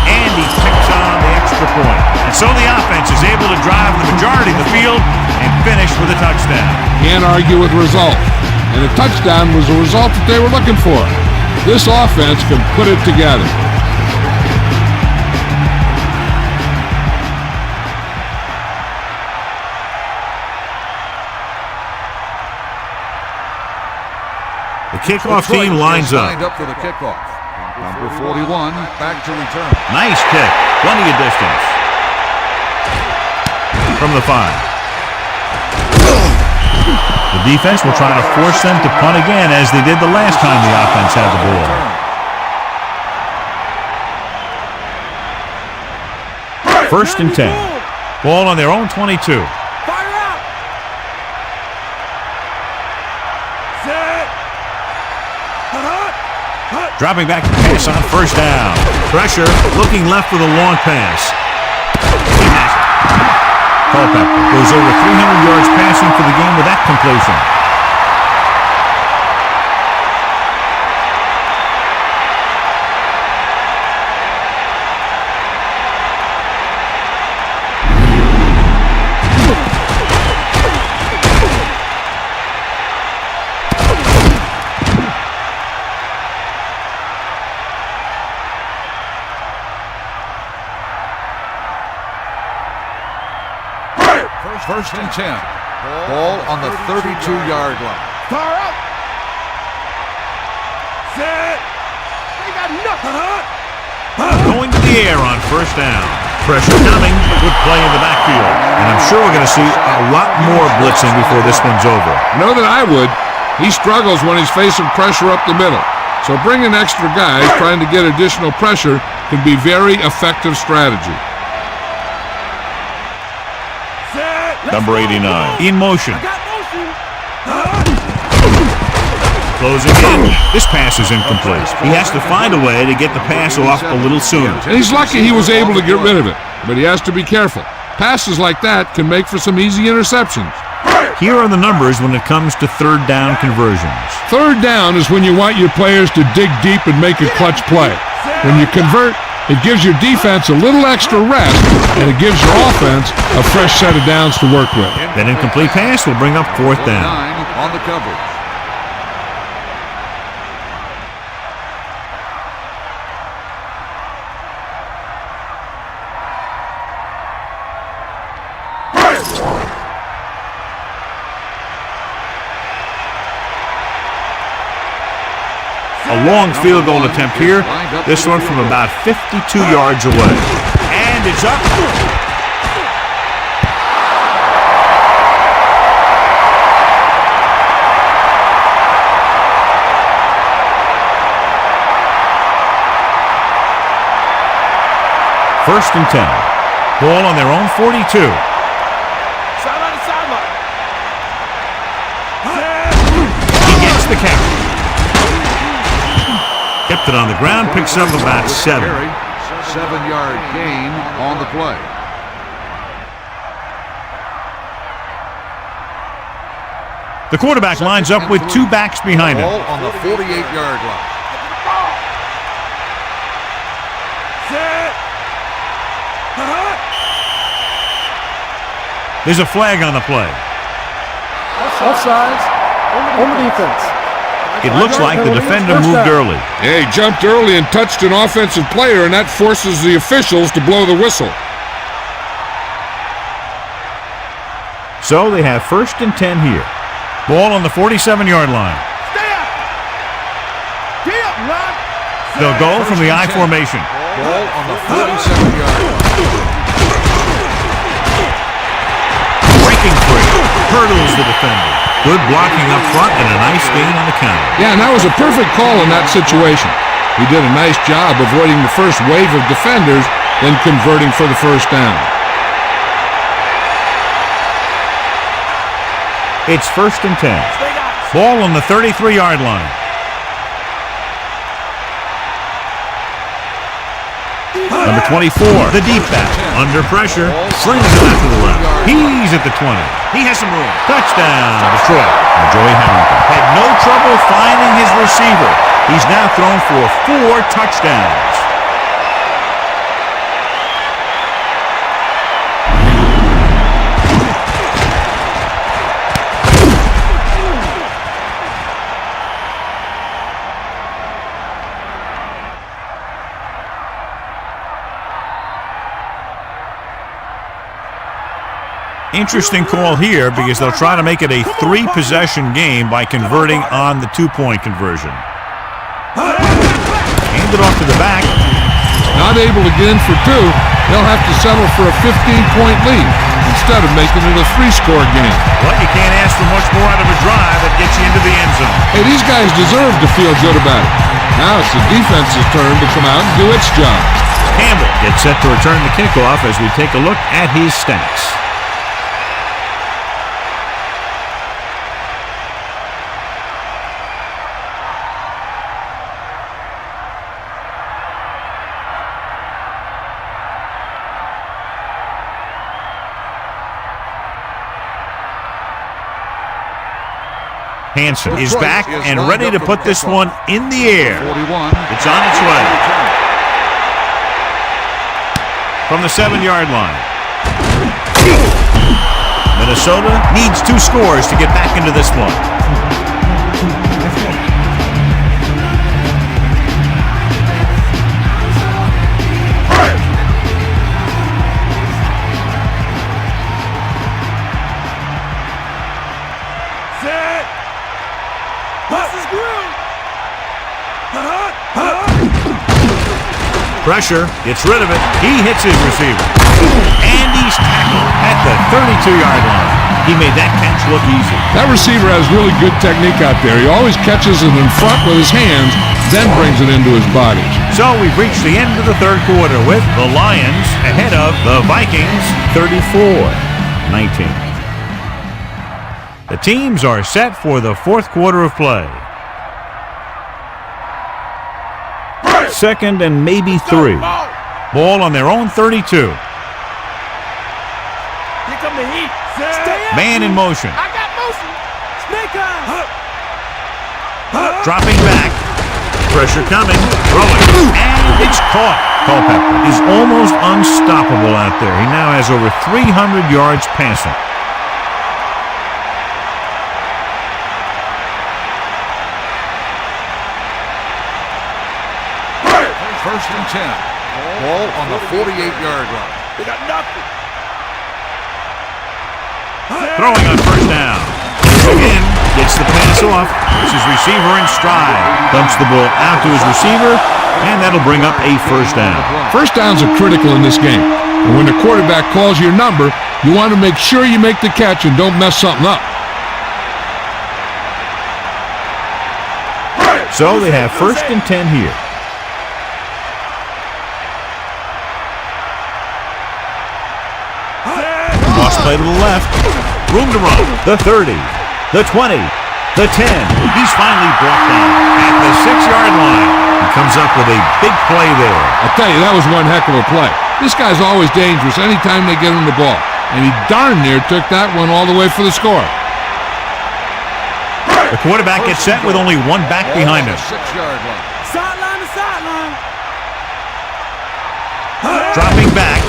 and he picks on the extra point. And so the offense is able to drive the majority of the field and finish with a touchdown. Can't argue with the result. And the touchdown was the result that they were looking for. This offense can put it together. The kickoff team lines up. Lined up for the kickoff. Number 41 back to return. Nice kick. Plenty of distance. From the 5. The defense will try to force them to punt again as they did the last time the offense had the ball. First and 10. Ball on their own 22. Fire out. Set. Dropping back to pass on first down. Pressure, looking left with a long pass. He has it. Culpepper goes over 300 yards passing for the game with that completion. First and 10. Ball on the 32-yard line. Fire out. Set. They got nothing. Going to the air on first down. Pressure coming. Good play in the backfield. And I'm sure we're going to see a lot more blitzing before this one's over. Know that I would. He struggles when he's facing pressure up the middle. So bringing extra guys trying to get additional pressure can be very effective strategy. Number 89 in motion. Got motion. Closing in. This pass is incomplete. He has to find a way to get the pass off a little sooner. And he's lucky he was able to get rid of it, but he has to be careful. Passes like that can make for some easy interceptions. Here are the numbers when it comes to third down conversions. Third down is when you want your players to dig deep and make a clutch play. When you convert, it gives your defense a little extra rest, and it gives your offense a fresh set of downs to work with. That incomplete pass will bring up fourth down. 9 on the coverage. A long field goal attempt here. This one from about 52 yards away. And it's up. First and 10. Ball on their own 42. Sideline to sideline. He gets the catch. Kept it on the ground, picks up about 7. 7-yard gain on the play. The quarterback lines up with 2 backs behind him. Ball on the 48-yard line. Set. There's a flag on the play. Offsides. On the defense. It looks like the defender moved early. Yeah, he jumped early and touched an offensive player, and that forces the officials to blow the whistle. So they have first and 10 here. Ball on the 47-yard line. Stay up. Stay up, Rod. They'll go from the I formation. Ball on the 47-yard line. Breaking free. Hurdles the defender. Good blocking up front and a nice gain on the counter. Yeah, and that was a perfect call in that situation. He did a nice job avoiding the first wave of defenders, then converting for the first down. It's first and 10. Ball on the 33-yard line. Number 24, the deep back. Under pressure, slings it out to the left. He's at the 20. He has some room. Touchdown, Detroit. And Joey Harrington had no trouble finding his receiver. He's now thrown for 4 touchdowns. Interesting call here because they'll try to make it a 3-possession game by converting on the 2-point conversion. Handed off to the back. Not able to get in for 2. They'll have to settle for a 15-point lead instead of making it a 3-score game. Well, you can't ask for much more out of a drive that gets you into the end zone. Hey, these guys deserve to feel good about it. Now it's the defense's turn to come out and do its job. Campbell gets set to return the kickoff as we take a look at his stats. Hansen is back and ready to put this one in the air. It's on its way. From the 7-yard line. Minnesota needs 2 scores to get back into this one. Pressure, gets rid of it. He hits his receiver. And he's tackled at the 32-yard line. He made that catch look easy. That receiver has really good technique out there. He always catches it in front with his hands, then brings it into his body. So we've reached the end of the third quarter with the Lions ahead of the Vikings 34-19. The teams are set for the fourth quarter of play. 2nd and maybe 3. Ball on their own 32. Here come the heat. Man in motion. I got motion. Snake eyes. Dropping back. Pressure coming. Throwing. And it's caught. Culpepper is almost unstoppable out there. He now has over 300 yards passing. First and 10. Ball on the 48-yard line. They got nothing. Throwing on first down. Again, gets the pass off. Puts his receiver in stride. Dumps the ball out to his receiver, and that'll bring up a first down. First downs are critical in this game. And when the quarterback calls your number, you want to make sure you make the catch and don't mess something up. So they have first and 10 here. Cross play to the left. Room to run. The 30. The 20. The 10. He's finally brought down at the 6-yard line. He comes up with a big play there. I'll tell you, that was one heck of a play. This guy's always dangerous anytime they get him the ball. And he darn near took that one all the way for the score. The quarterback gets set with only one back behind him. 6-yard line. Sideline to sideline. Dropping back.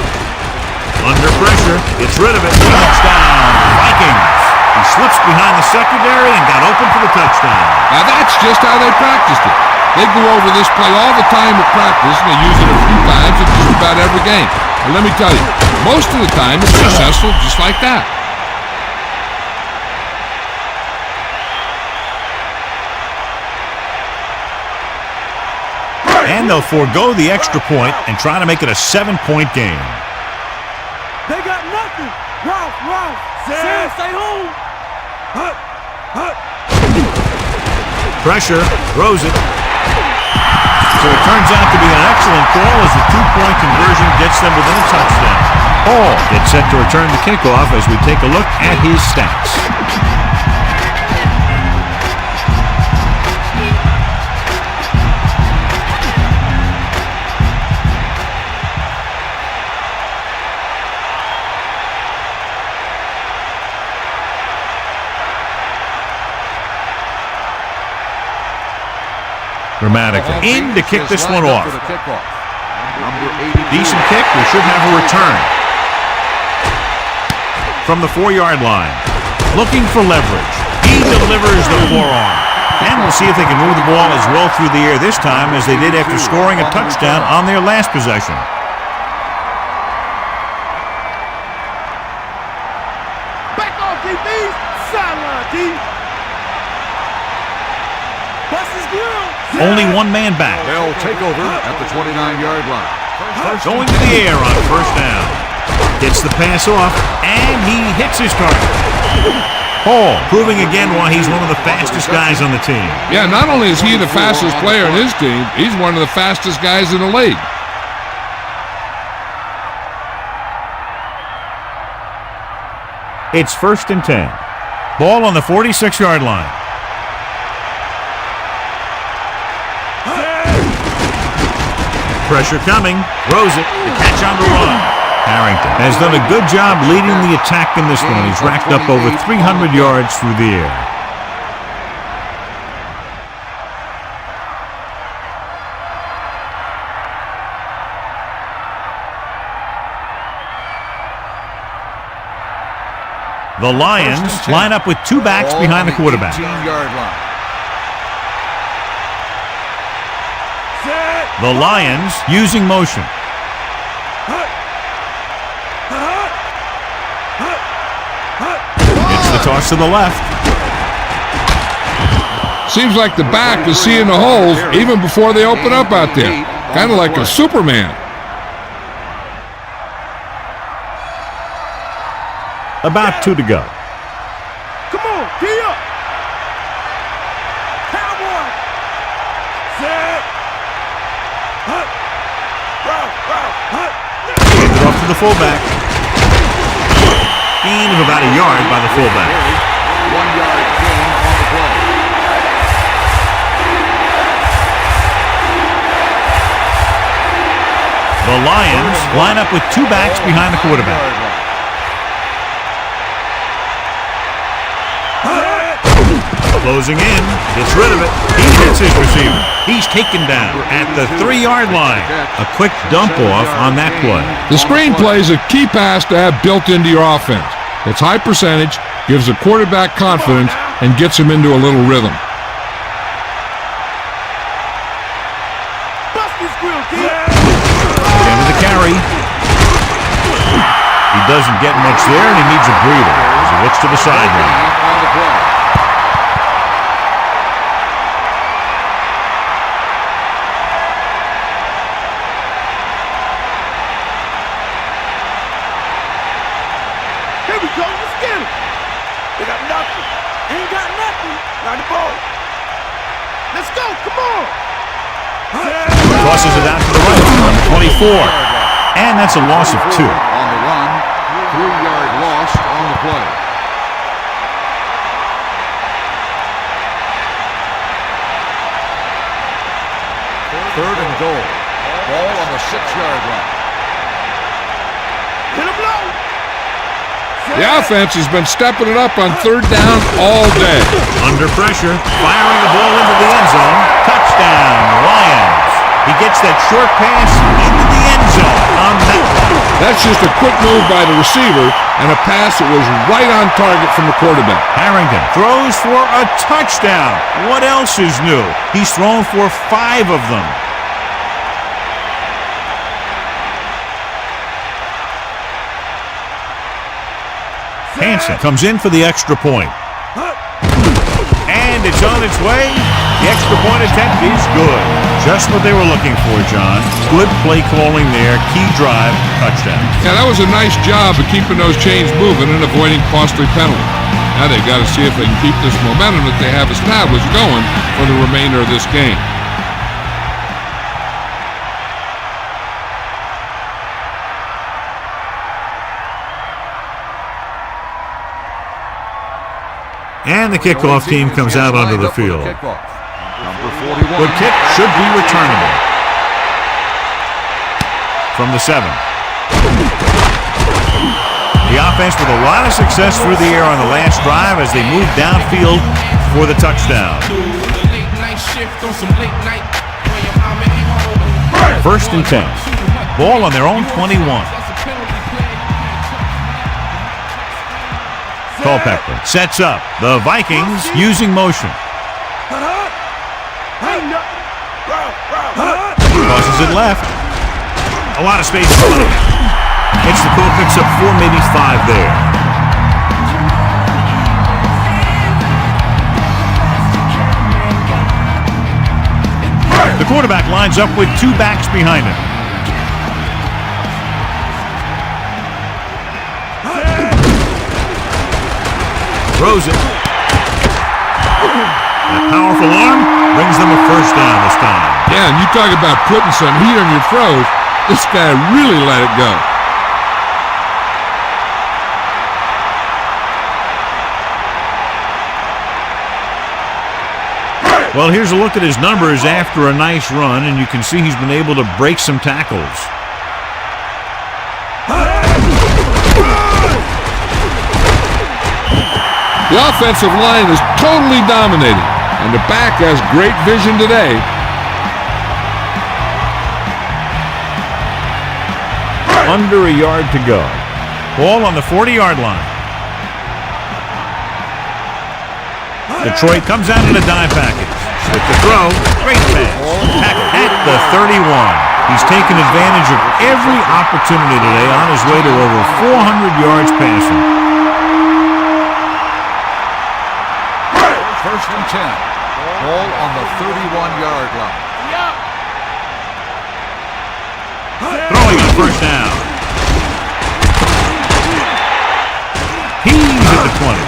Under pressure, gets rid of it, touchdown, Vikings. He slips behind the secondary and got open for the touchdown. Now that's just how they practiced it. They go over this play all the time at practice, and they use it a few times in just about every game. And let me tell you, most of the time it's successful just like that. And they'll forego the extra point and try to make it a 7-point game. They got nothing. Ralph. Sam, stay home. Pressure, throws it. So it turns out to be an excellent call as the 2-point conversion gets them within a touchdown. Hall gets set to return the kickoff as we take a look at his stats. Dramatically. In to kick this one off. Decent kick. We should have a return. From the 4-yard line. Looking for leverage. He delivers the forearm. And we'll see if they can move the ball as well through the air this time as they did after scoring a touchdown on their last possession. Back off, DB. Sideline, D. Bust his grill. Only one man back. They'll take over at the 29-yard line. Going to the air on first down. Gets the pass off, and he hits his target. Hall proving again why he's one of the fastest guys on the team. Yeah, not only is he the fastest player on his team, he's one of the fastest guys in the league. It's 1st and 10. Ball on the 46-yard line. Pressure coming. Throws it. The catch on the run. Harrington has done a good job leading the attack in this one. He's racked up over 300 yards through the air. The Lions line up with 2 backs behind the quarterback. The Lions using motion. It's the toss to the left. Seems like the back is seeing the holes even before they open up out there. Kind of like a Superman. About 2 to go. Come on, gee up. Cowboy. Set. Hut. Handed off to the fullback. Gain of about a yard by the fullback. 1-yard gain on the play. The Lions line up with 2 backs behind the quarterback. Closing in, gets rid of it. He hits his receiver. He's taken down at the 3-yard line. A quick dump off on that play. The screenplay is a key pass to have built into your offense. It's high percentage, gives the quarterback confidence, and gets him into a little rhythm. Bust his grill, D. End of the carry. He doesn't get much there, and he needs a breather as he looks to the sideline. On the play. Here we go. Let's get him. They got nothing. Ain't got nothing. Got the ball. Let's go. Come on. Tosses it out to the right on the 24. And that's a loss of 2. On the run. 3-yard loss on the play. Third and goal. Ball on the 6-yard line. Hit him low. The offense has been stepping it up on 3rd down all day. Under pressure, firing the ball into the end zone. Touchdown, Lions. He gets that short pass into the end zone on that one. That's just a quick move by the receiver and a pass that was right on target from the quarterback. Harrington throws for a touchdown. What else is new? He's thrown for 5 of them. Hansen comes in for the extra point. And it's on its way. The extra point attempt is good. Just what they were looking for, John. Good play calling there. Key drive, touchdown. Yeah, that was a nice job of keeping those chains moving and avoiding costly penalties. Now they got to see if they can keep this momentum that they have established going for the remainder of this game. And the kickoff team comes out onto the field. Number 41. Good kick should be returnable. From the 7. The offense with a lot of success through the air on the last drive as they move downfield for the touchdown. First and 10. Ball on their own 21. Culpepper sets up. The Vikings using motion. Crosses it left. A lot of space. Hits the pool, picks up 4, maybe 5 there. The quarterback lines up with 2 backs behind him. Throws it. A powerful arm brings them a first down this time. Yeah, and you talk about putting some heat on your throws. This guy really let it go. Well, here's a look at his numbers after a nice run, and you can see he's been able to break some tackles. The offensive line is totally dominating, and the back has great vision today. Under a yard to go. Ball on the 40-yard line. Detroit comes out in a dime package. With the throw, great pass. At the 31. He's taken advantage of every opportunity today on his way to over 400 yards passing. First and 10. Ball on the 31-yard line. Throwing on first down. He's at the 20.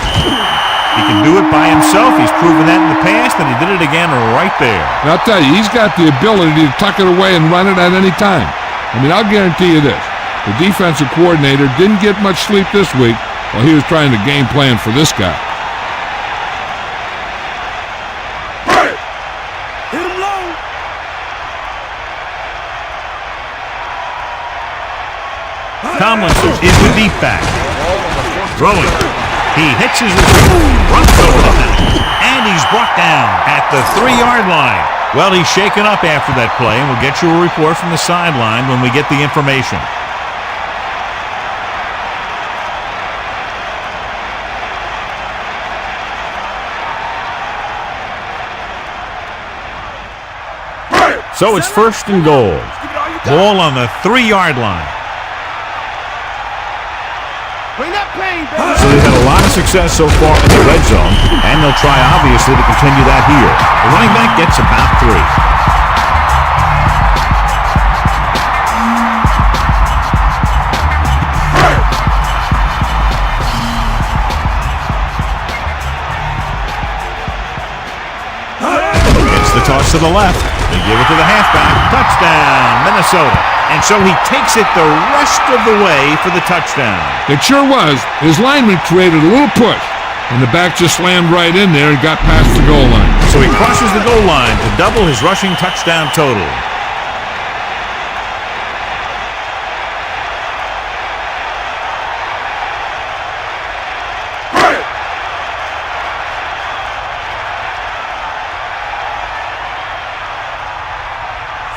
He can do it by himself. He's proven that in the past, and he did it again right there. And I'll tell you, he's got the ability to tuck it away and run it at any time. I mean, I'll guarantee you this. The defensive coordinator didn't get much sleep this week while he was trying to game plan for this guy. Hit him low. Tomlinson is the deep back. Throwing. He hits his runs over the net, and he's brought down at the 3-yard line. Well, he's shaken up after that play, and we'll get you a report from the sideline when we get the information. So it's first and goal. Ball on the 3-yard line. So they've had a lot of success so far in the red zone, and they'll try, obviously, to continue that here. The running back gets about 3. Gets the toss to the left. They give it to the halfback. Touchdown, Minnesota. And so he takes it the rest of the way for the touchdown. It sure was. His lineman created a little push, and the back just slammed right in there and got past the goal line. So he crosses the goal line to double his rushing touchdown total.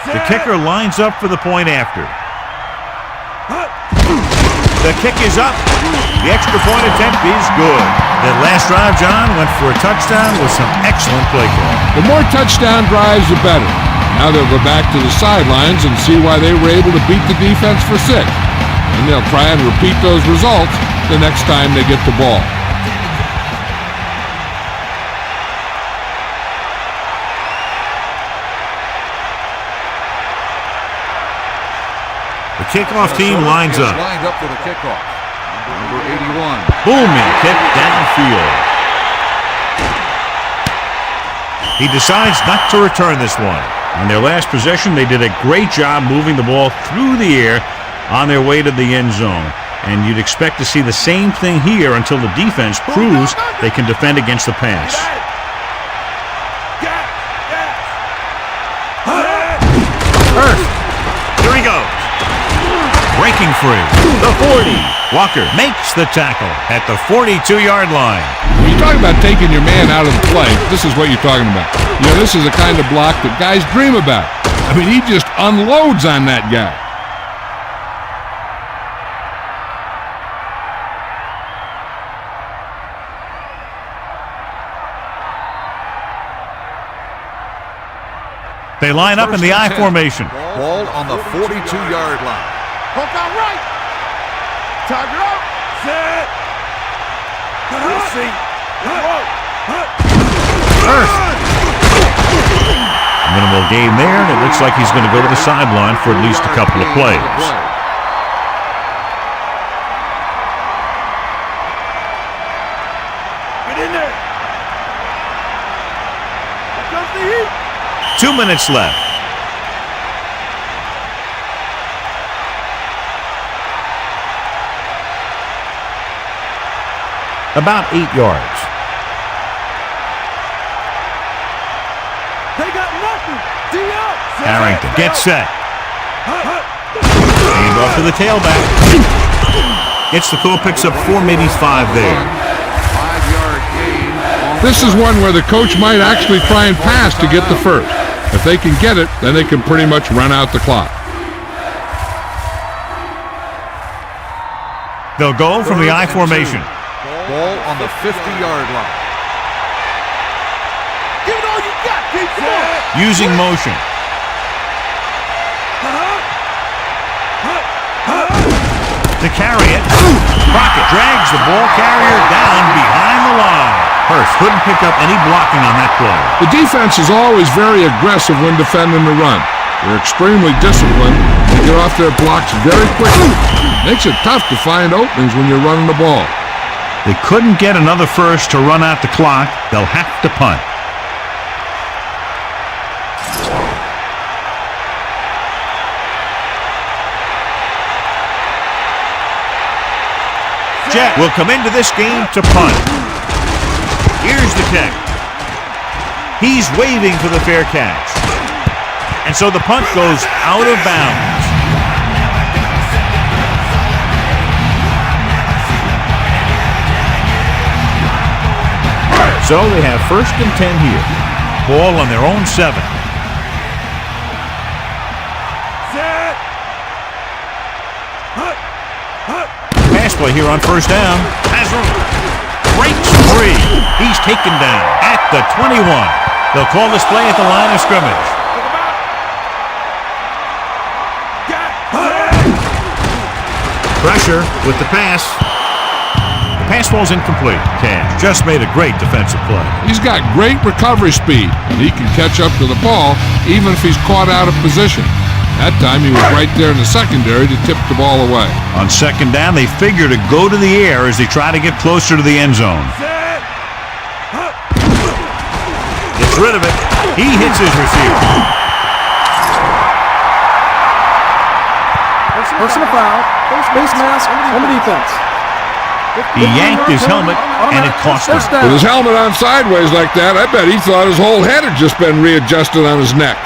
The kicker lines up for the point after. The kick is up. The extra point attempt is good. That last drive, John, went for a touchdown with some excellent play calling. The more touchdown drives, the better. Now they'll go back to the sidelines and see why they were able to beat the defense for 6. And they'll try and repeat those results the next time they get the ball. The kickoff team lines up. Lined up for the kickoff. Number 81. Booming kick downfield. He decides not to return this one. On their last possession, they did a great job moving the ball through the air on their way to the end zone. And you'd expect to see the same thing here until the defense proves they can defend against the pass. Here he goes. Breaking breaking free. The 40. Walker makes the tackle at the 42-yard line. When you talk about taking your man out of the play, this is what you're talking about. You know, this is the kind of block that guys dream about. I mean, he just unloads on that guy. They line up in the I formation. Ball on the 42-yard line. Hook out right. Tiger up. Set. We'll see. First. Minimal gain there, and it looks like he's going to go to the sideline for at least a couple of plays. Get in there. Here comes the heat. 2 minutes left. About 8 yards. They got nothing. Harrington gets set. Hand off to the tailback. Gets the call, picks up 4, maybe 5 there. 5-yard gain. This is one where the coach might actually try and pass to get the first. If they can get it, then they can pretty much run out the clock. They'll go from the I formation. Ball on the 50-yard line. Give it all you got, kid. Come on. Using motion. To carry it, Crockett drags the ball carrier down behind the line. Hurst couldn't pick up any blocking on that play. The defense is always very aggressive when defending the run. They're extremely disciplined. They get off their blocks very quickly. Makes it tough to find openings when you're running the ball. They couldn't get another first to run out the clock. They'll have to punt. Jet will come into this game to punt. Here's the kick. He's waving for the fair catch. And so the punt goes out of bounds. So they have 1st and 10 here. Ball on their own 7. Set. Pass play here on 1st down. Has room. Breaks free. He's taken down at the 21. They'll call this play at the line of scrimmage. Pressure with the pass. The pass ball's incomplete. Cash just made a great defensive play. He's got great recovery speed, and he can catch up to the ball even if he's caught out of position. That time he was right there in the secondary to tip the ball away. On 2nd down, they figure to go to the air as they try to get closer to the end zone. Gets rid of it. He hits his receiver. Personal foul. Face mask on the defense. He yanked his helmet, and it cost him. With his helmet on sideways like that, I bet he thought his whole head had just been readjusted on his neck.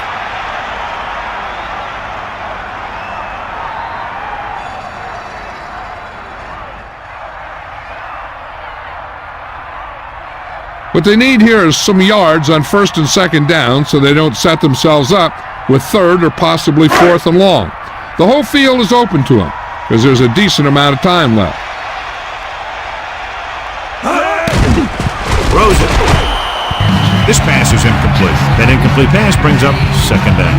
What they need here is some yards on 1st and 2nd down so they don't set themselves up with 3rd or possibly 4th and long. The whole field is open to them because there's a decent amount of time left. Throws it. This pass is incomplete. That incomplete pass brings up 2nd down.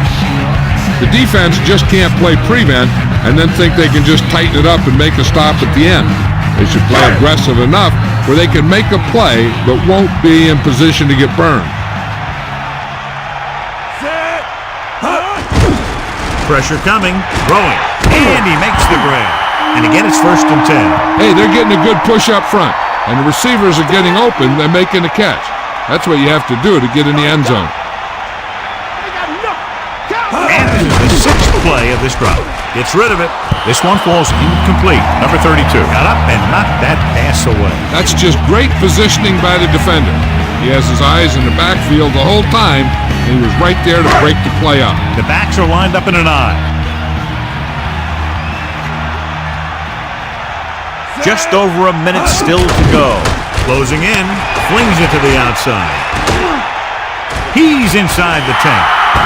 The defense just can't play prevent and then think they can just tighten it up and make a stop at the end. They should play aggressive enough where they can make a play but won't be in position to get burned. Pressure coming, throwing, and he makes the grab. And again, it's 1st and 10. Hey, they're getting a good push up front, and the receivers are getting open. They're making the catch. That's what you have to do to get in the end zone. And this is the 6th play of this drive. Gets rid of it. This one falls incomplete. Number 32 got up and knocked that pass away. That's just great positioning by the defender. He has his eyes in the backfield the whole time, and he was right there to break the play up. The backs are lined up in an I. Just over a minute still to go. Closing in, flings it to the outside. He's inside the 10.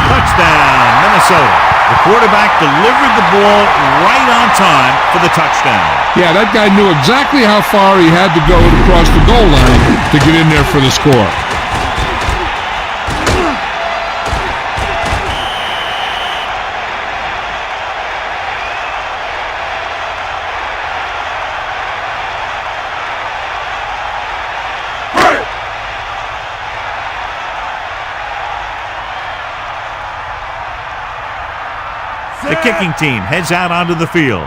Touchdown, Minnesota. The quarterback delivered the ball right on time for the touchdown. Yeah, that guy knew exactly how far he had to go to cross the goal line to get in there for the score. The kicking team heads out onto the field.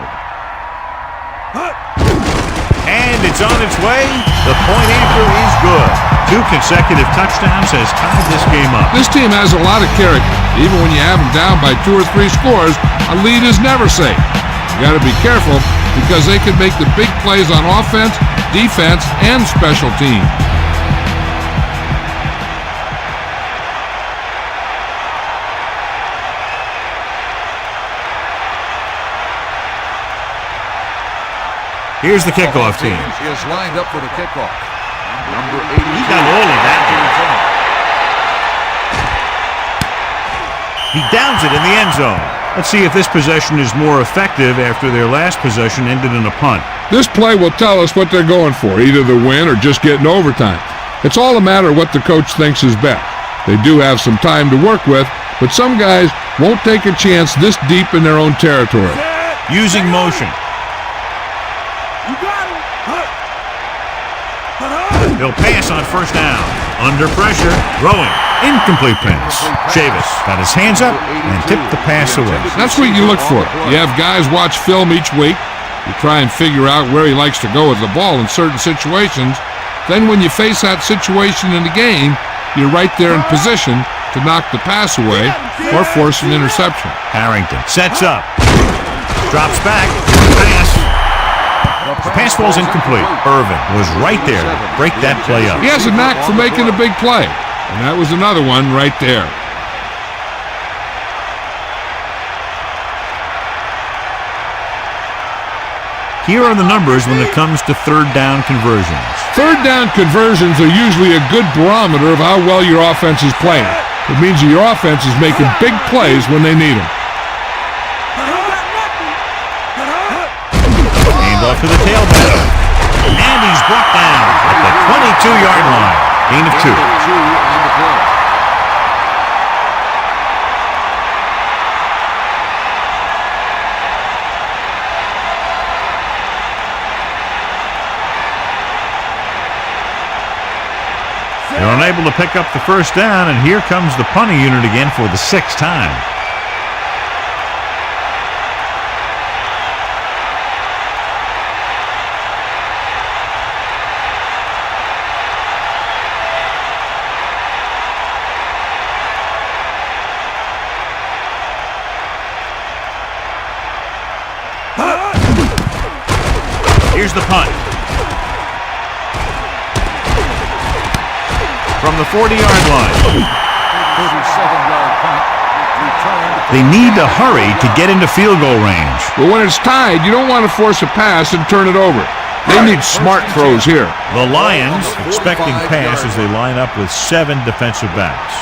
And it's on its way. The point after is good. 2 consecutive touchdowns has tied this game up. This team has a lot of character. Even when you have them down by 2 or 3 scores, a lead is never safe. You got to be careful because they can make the big plays on offense, defense, and special teams. Here's the kickoff team. Is lined up for the kickoff. Number 80. He got all of that. He downs it in the end zone. Let's see if this possession is more effective after their last possession ended in a punt. This play will tell us what they're going for, either the win or just getting overtime. It's all a matter of what the coach thinks is best. They do have some time to work with, but some guys won't take a chance this deep in their own territory. Using motion. You got him. He'll pass on first down. Under pressure, throwing. Incomplete pass. Chavis got his hands up and tipped the pass away. That's what you look for. You have guys watch film each week. You try and figure out where he likes to go with the ball in certain situations. Then when you face that situation in the game, you're right there in position to knock the pass away or force an interception. Harrington sets up. Drops back. Pass. The pass ball's incomplete. Irvin was right there to break that play up. He has a knack for making a big play, and that was another one right there. Here are the numbers when it comes to third down conversions. Third down conversions are usually a good barometer of how well your offense is playing. It means your offense is making big plays when they need them. Off to the tailback. And he's brought down at the 22-yard line. Gain of 2. They're unable to pick up the first down, and here comes the punting unit again for the 6th time. Here's the punt. From the 40-yard line. 37-yard punt. They need to hurry to get into field goal range. But when it's tied, you don't want to force a pass and turn it over. They need smart throws here. The Lions expecting pass as they line up with 7 defensive backs.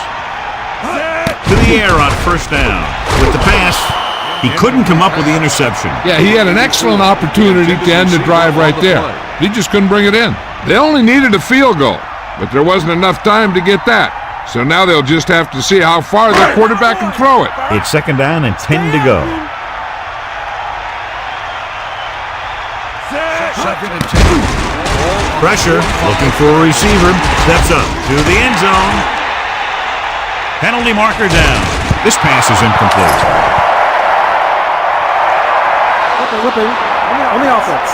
To the air on first down. With the pass, he couldn't come up with the interception. Yeah, he had an excellent opportunity to end the drive right there. He just couldn't bring it in. They only needed a field goal, but there wasn't enough time to get that. So now they'll just have to see how far their quarterback can throw it. It's 2nd down and 10 to go. 2nd and 10. Pressure, looking for a receiver. Steps up to the end zone. Penalty marker down. This pass is incomplete. Whipping on the offense.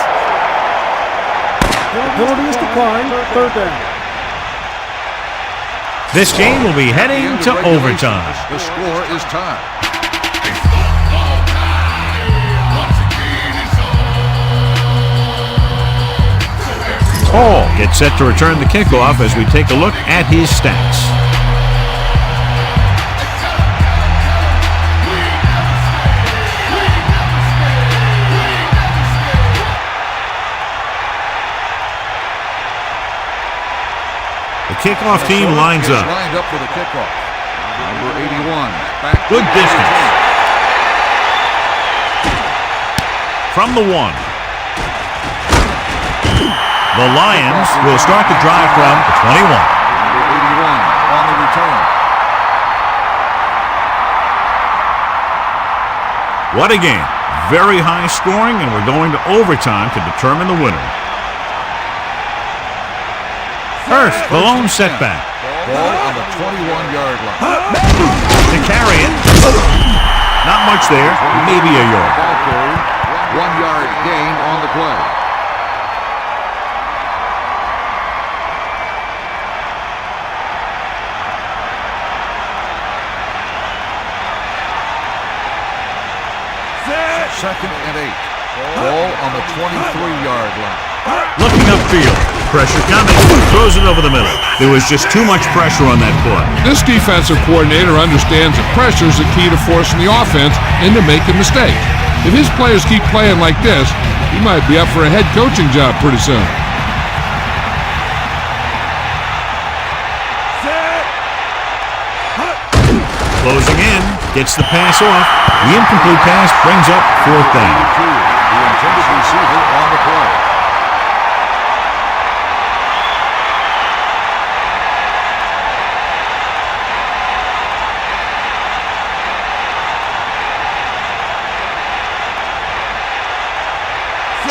Penalty is declined. 3rd down. This game will be heading to overtime. The score is tied. Hall gets set to return the kickoff as we take a look at his stats. kickoff team lines up. Lined up for the kickoff. Number 81. Back. Good distance. From the 1. The Lions will start the drive from the 21. Number 81 on the return. What a game. Very high scoring, and we're going to overtime to determine the winner. First, the lone setback. Ball on the 21-yard line. To carry it. Not much there. Maybe a yard. Ball carry. 1-yard gain on the play. Second and 8. Ball on the 23-yard line. Looking upfield. Pressure coming. Throws it over the middle. There was just too much pressure on that play. This defensive coordinator understands that pressure is the key to forcing the offense into making mistakes. If his players keep playing like this, he might be up for a head coaching job pretty soon. Closing in. Gets the pass off. The incomplete pass brings up 4th down. The intended receiver on the play.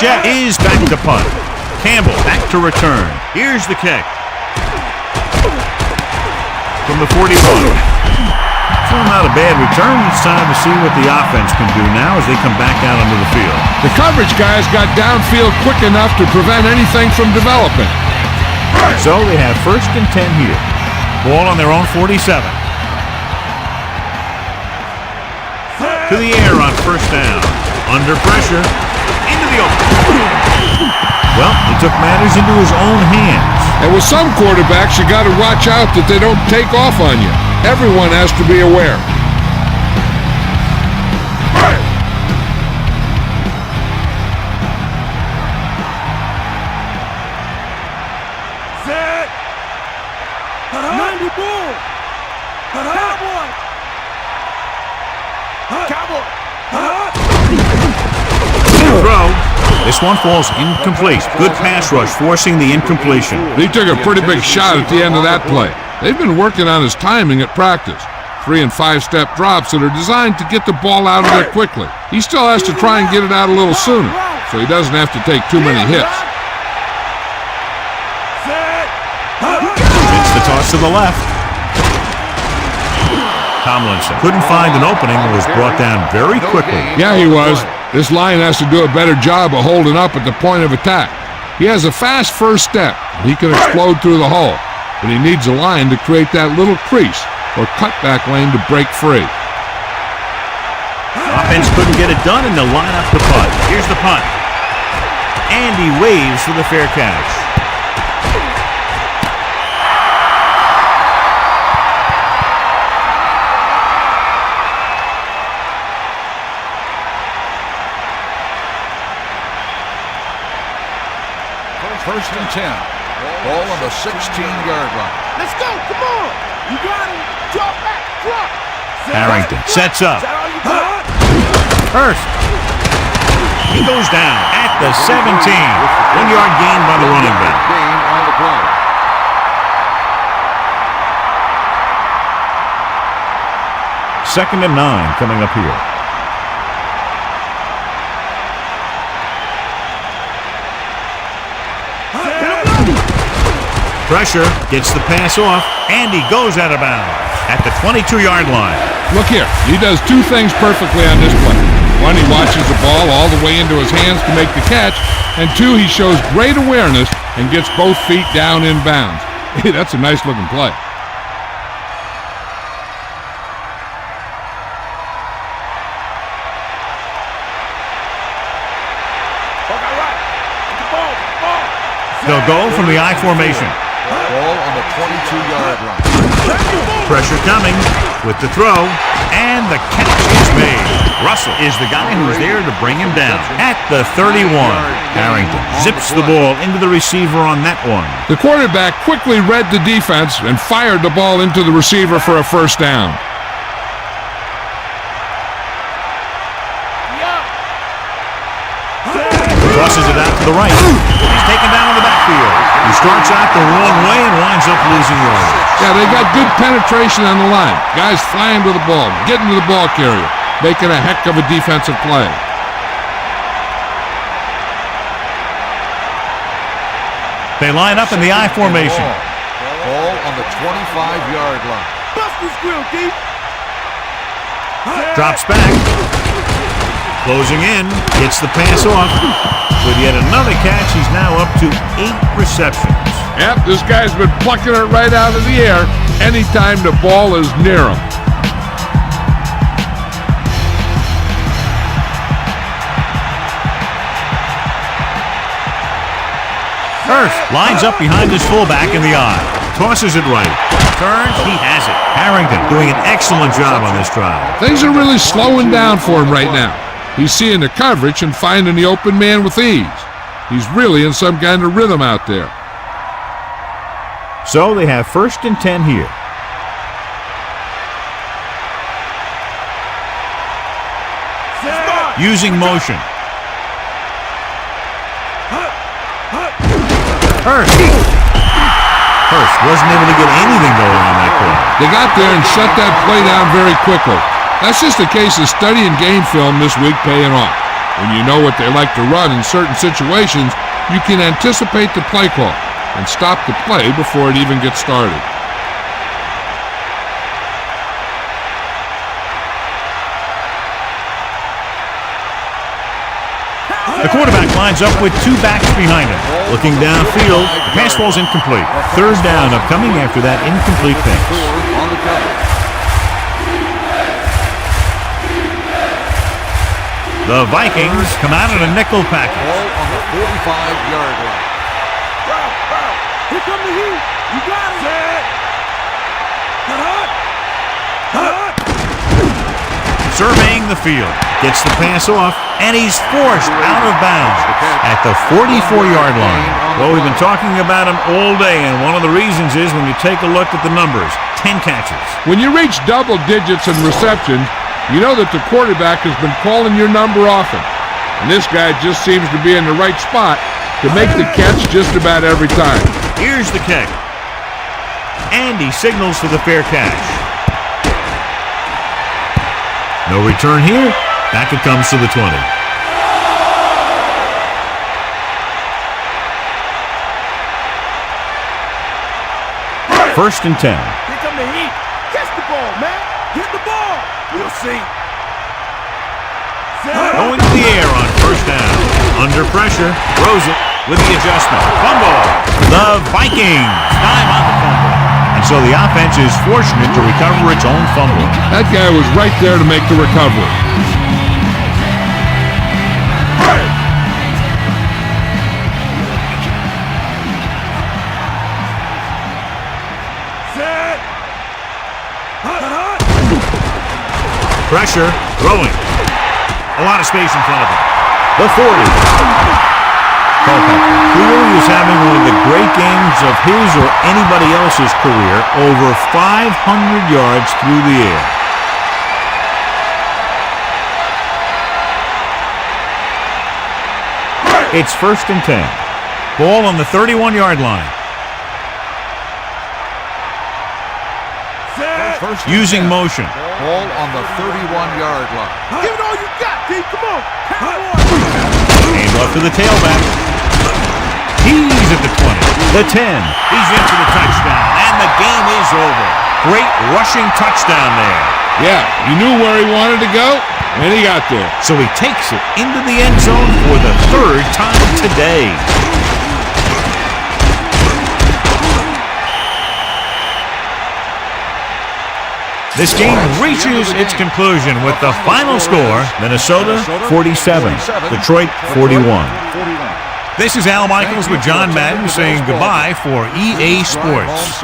Jet is back to punt. Campbell back to return. Here's the kick. From the 41. Still not a bad return. It's time to see what the offense can do now as they come back out onto the field. The coverage guys got downfield quick enough to prevent anything from developing. So they have 1st and 10 here. Ball on their own 47. To the air on 1st down. Under pressure. Into the open. Well, he took matters into his own hands. And with some quarterbacks, you got to watch out that they don't take off on you. Everyone has to be aware. Set. 90 bull. Cowboy. Cowboy. Throw. This one falls incomplete. Good pass rush, forcing the incompletion. He took a pretty big shot at the end of that play. They've been working on his timing at practice. 3- and 5-step drops that are designed to get the ball out of there quickly. He still has to try and get it out a little sooner, so he doesn't have to take too many hits. It's the toss to the left. Tomlinson couldn't find an opening and was brought down very quickly. Yeah, he was. This line has to do a better job of holding up at the point of attack. He has a fast first step. He can explode through the hole, but he needs a line to create that little crease or cutback lane to break free. Offense couldn't get it done, and they'll line up the punt. Here's the punt. And he waves for the fair catch. First and 10. Ball on the 16-yard line. Let's go. Come on. You got it. Drop back. Drop. Harrington sets up. Hurst. He goes down at the 17. 1-yard gain by the running back. Gain on the play. Second and 9 coming up here. Pressure, gets the pass off, and he goes out of bounds at the 22-yard line. Look here, he does two things perfectly on this play. One, he watches the ball all the way into his hands to make the catch, and two, he shows great awareness and gets both feet down in bounds. Hey, that's a nice-looking play. They'll go from the I formation. Ball on the 22-yard line. Pressure coming with the throw, and the catch is made. Russell is the guy who's there to bring him down at the 31. Harrington zips the ball into the receiver on that one. The quarterback quickly read the defense and fired the ball into the receiver for a first down. Tosses it out to the right. He's taken down in the backfield. He starts out the wrong way and winds up losing yards. Yeah, they got good penetration on the line. Guys flying to the ball, getting to the ball carrier, making a heck of a defensive play. They line up in the I formation. Ball on the 25-yard line. Bust his grill, Keith. Drops back. Closing in. Gets the pass off. With yet another catch, he's now up to 8 receptions. Yep, this guy's been plucking it right out of the air anytime the ball is near him. Hurst lines up behind his fullback in the I. Tosses it right. Turns, he has it. Harrington doing an excellent job on this trial. Things are really slowing down for him right now. He's seeing the coverage and finding the open man with ease. He's really in some kind of rhythm out there. So they have 1st and 10 here. Using motion. Hurst wasn't able to get anything going on that play. They got there and shut that play down very quickly. That's just a case of studying game film this week paying off. When you know what they like to run in certain situations, you can anticipate the play call and stop the play before it even gets started. The quarterback lines up with 2 backs behind him. Looking downfield, the pass ball's incomplete. 3rd down upcoming after that incomplete pass. On the cover. The Vikings come out in a nickel package. Ball on the 45-yard line. Here come the heat. You got it. Surveying the field. Gets the pass off, and he's forced out of bounds at the 44-yard line. Well, we've been talking about him all day, and one of the reasons is when you take a look at the numbers, 10 catches. When you reach double digits in receptions, you know that the quarterback has been calling your number often. And this guy just seems to be in the right spot to make the catch just about every time. Here's the kick. And he signals for the fair catch. No return here. Back it comes to the 20. 1st and 10. Here come the heat. Catch the ball, man. Get the ball. We'll see. Going to the air on 1st down. Under pressure. Throws it with the adjustment. Fumble. The Vikings. Time on the fumble. And so the offense is fortunate to recover its own fumble. That guy was right there to make the recovery. Pressure, throwing. A lot of space in front of him. The 40. Culpepper clearly is having one of the great games of his or anybody else's career, over 500 yards through the air. It's 1st and 10. Ball on the 31-yard line. Using motion. Ball on the 31-yard line. Give it all you got, D. Come on. Aimed off to the tailback. He's at the 20. The 10. He's in for the touchdown, and the game is over. Great rushing touchdown there. Yeah, he knew where he wanted to go, and he got there. So he takes it into the end zone for the 3rd time today. This game reaches its conclusion with the final score, Minnesota 47, Detroit 41. This is Al Michaels with John Madden saying goodbye for EA Sports.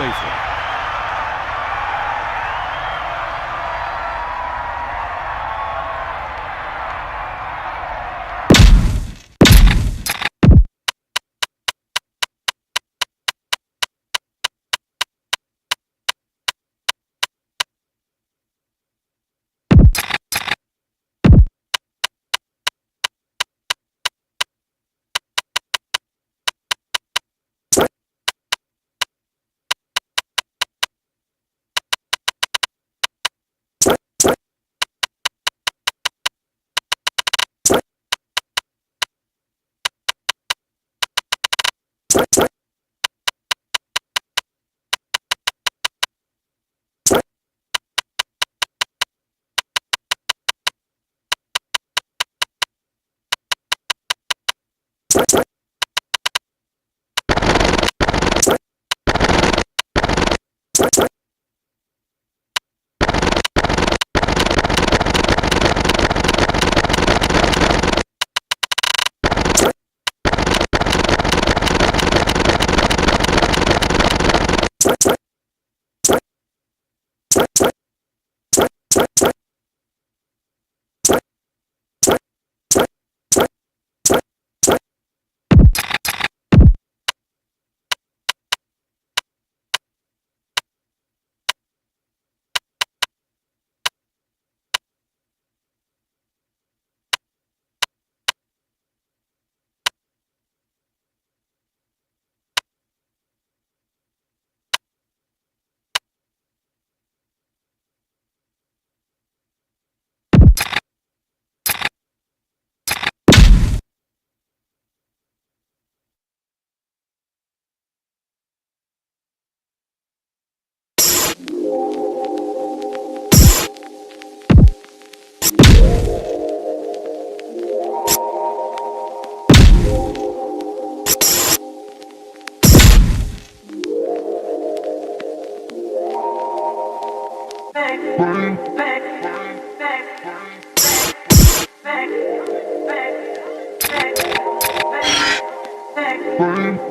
Burn.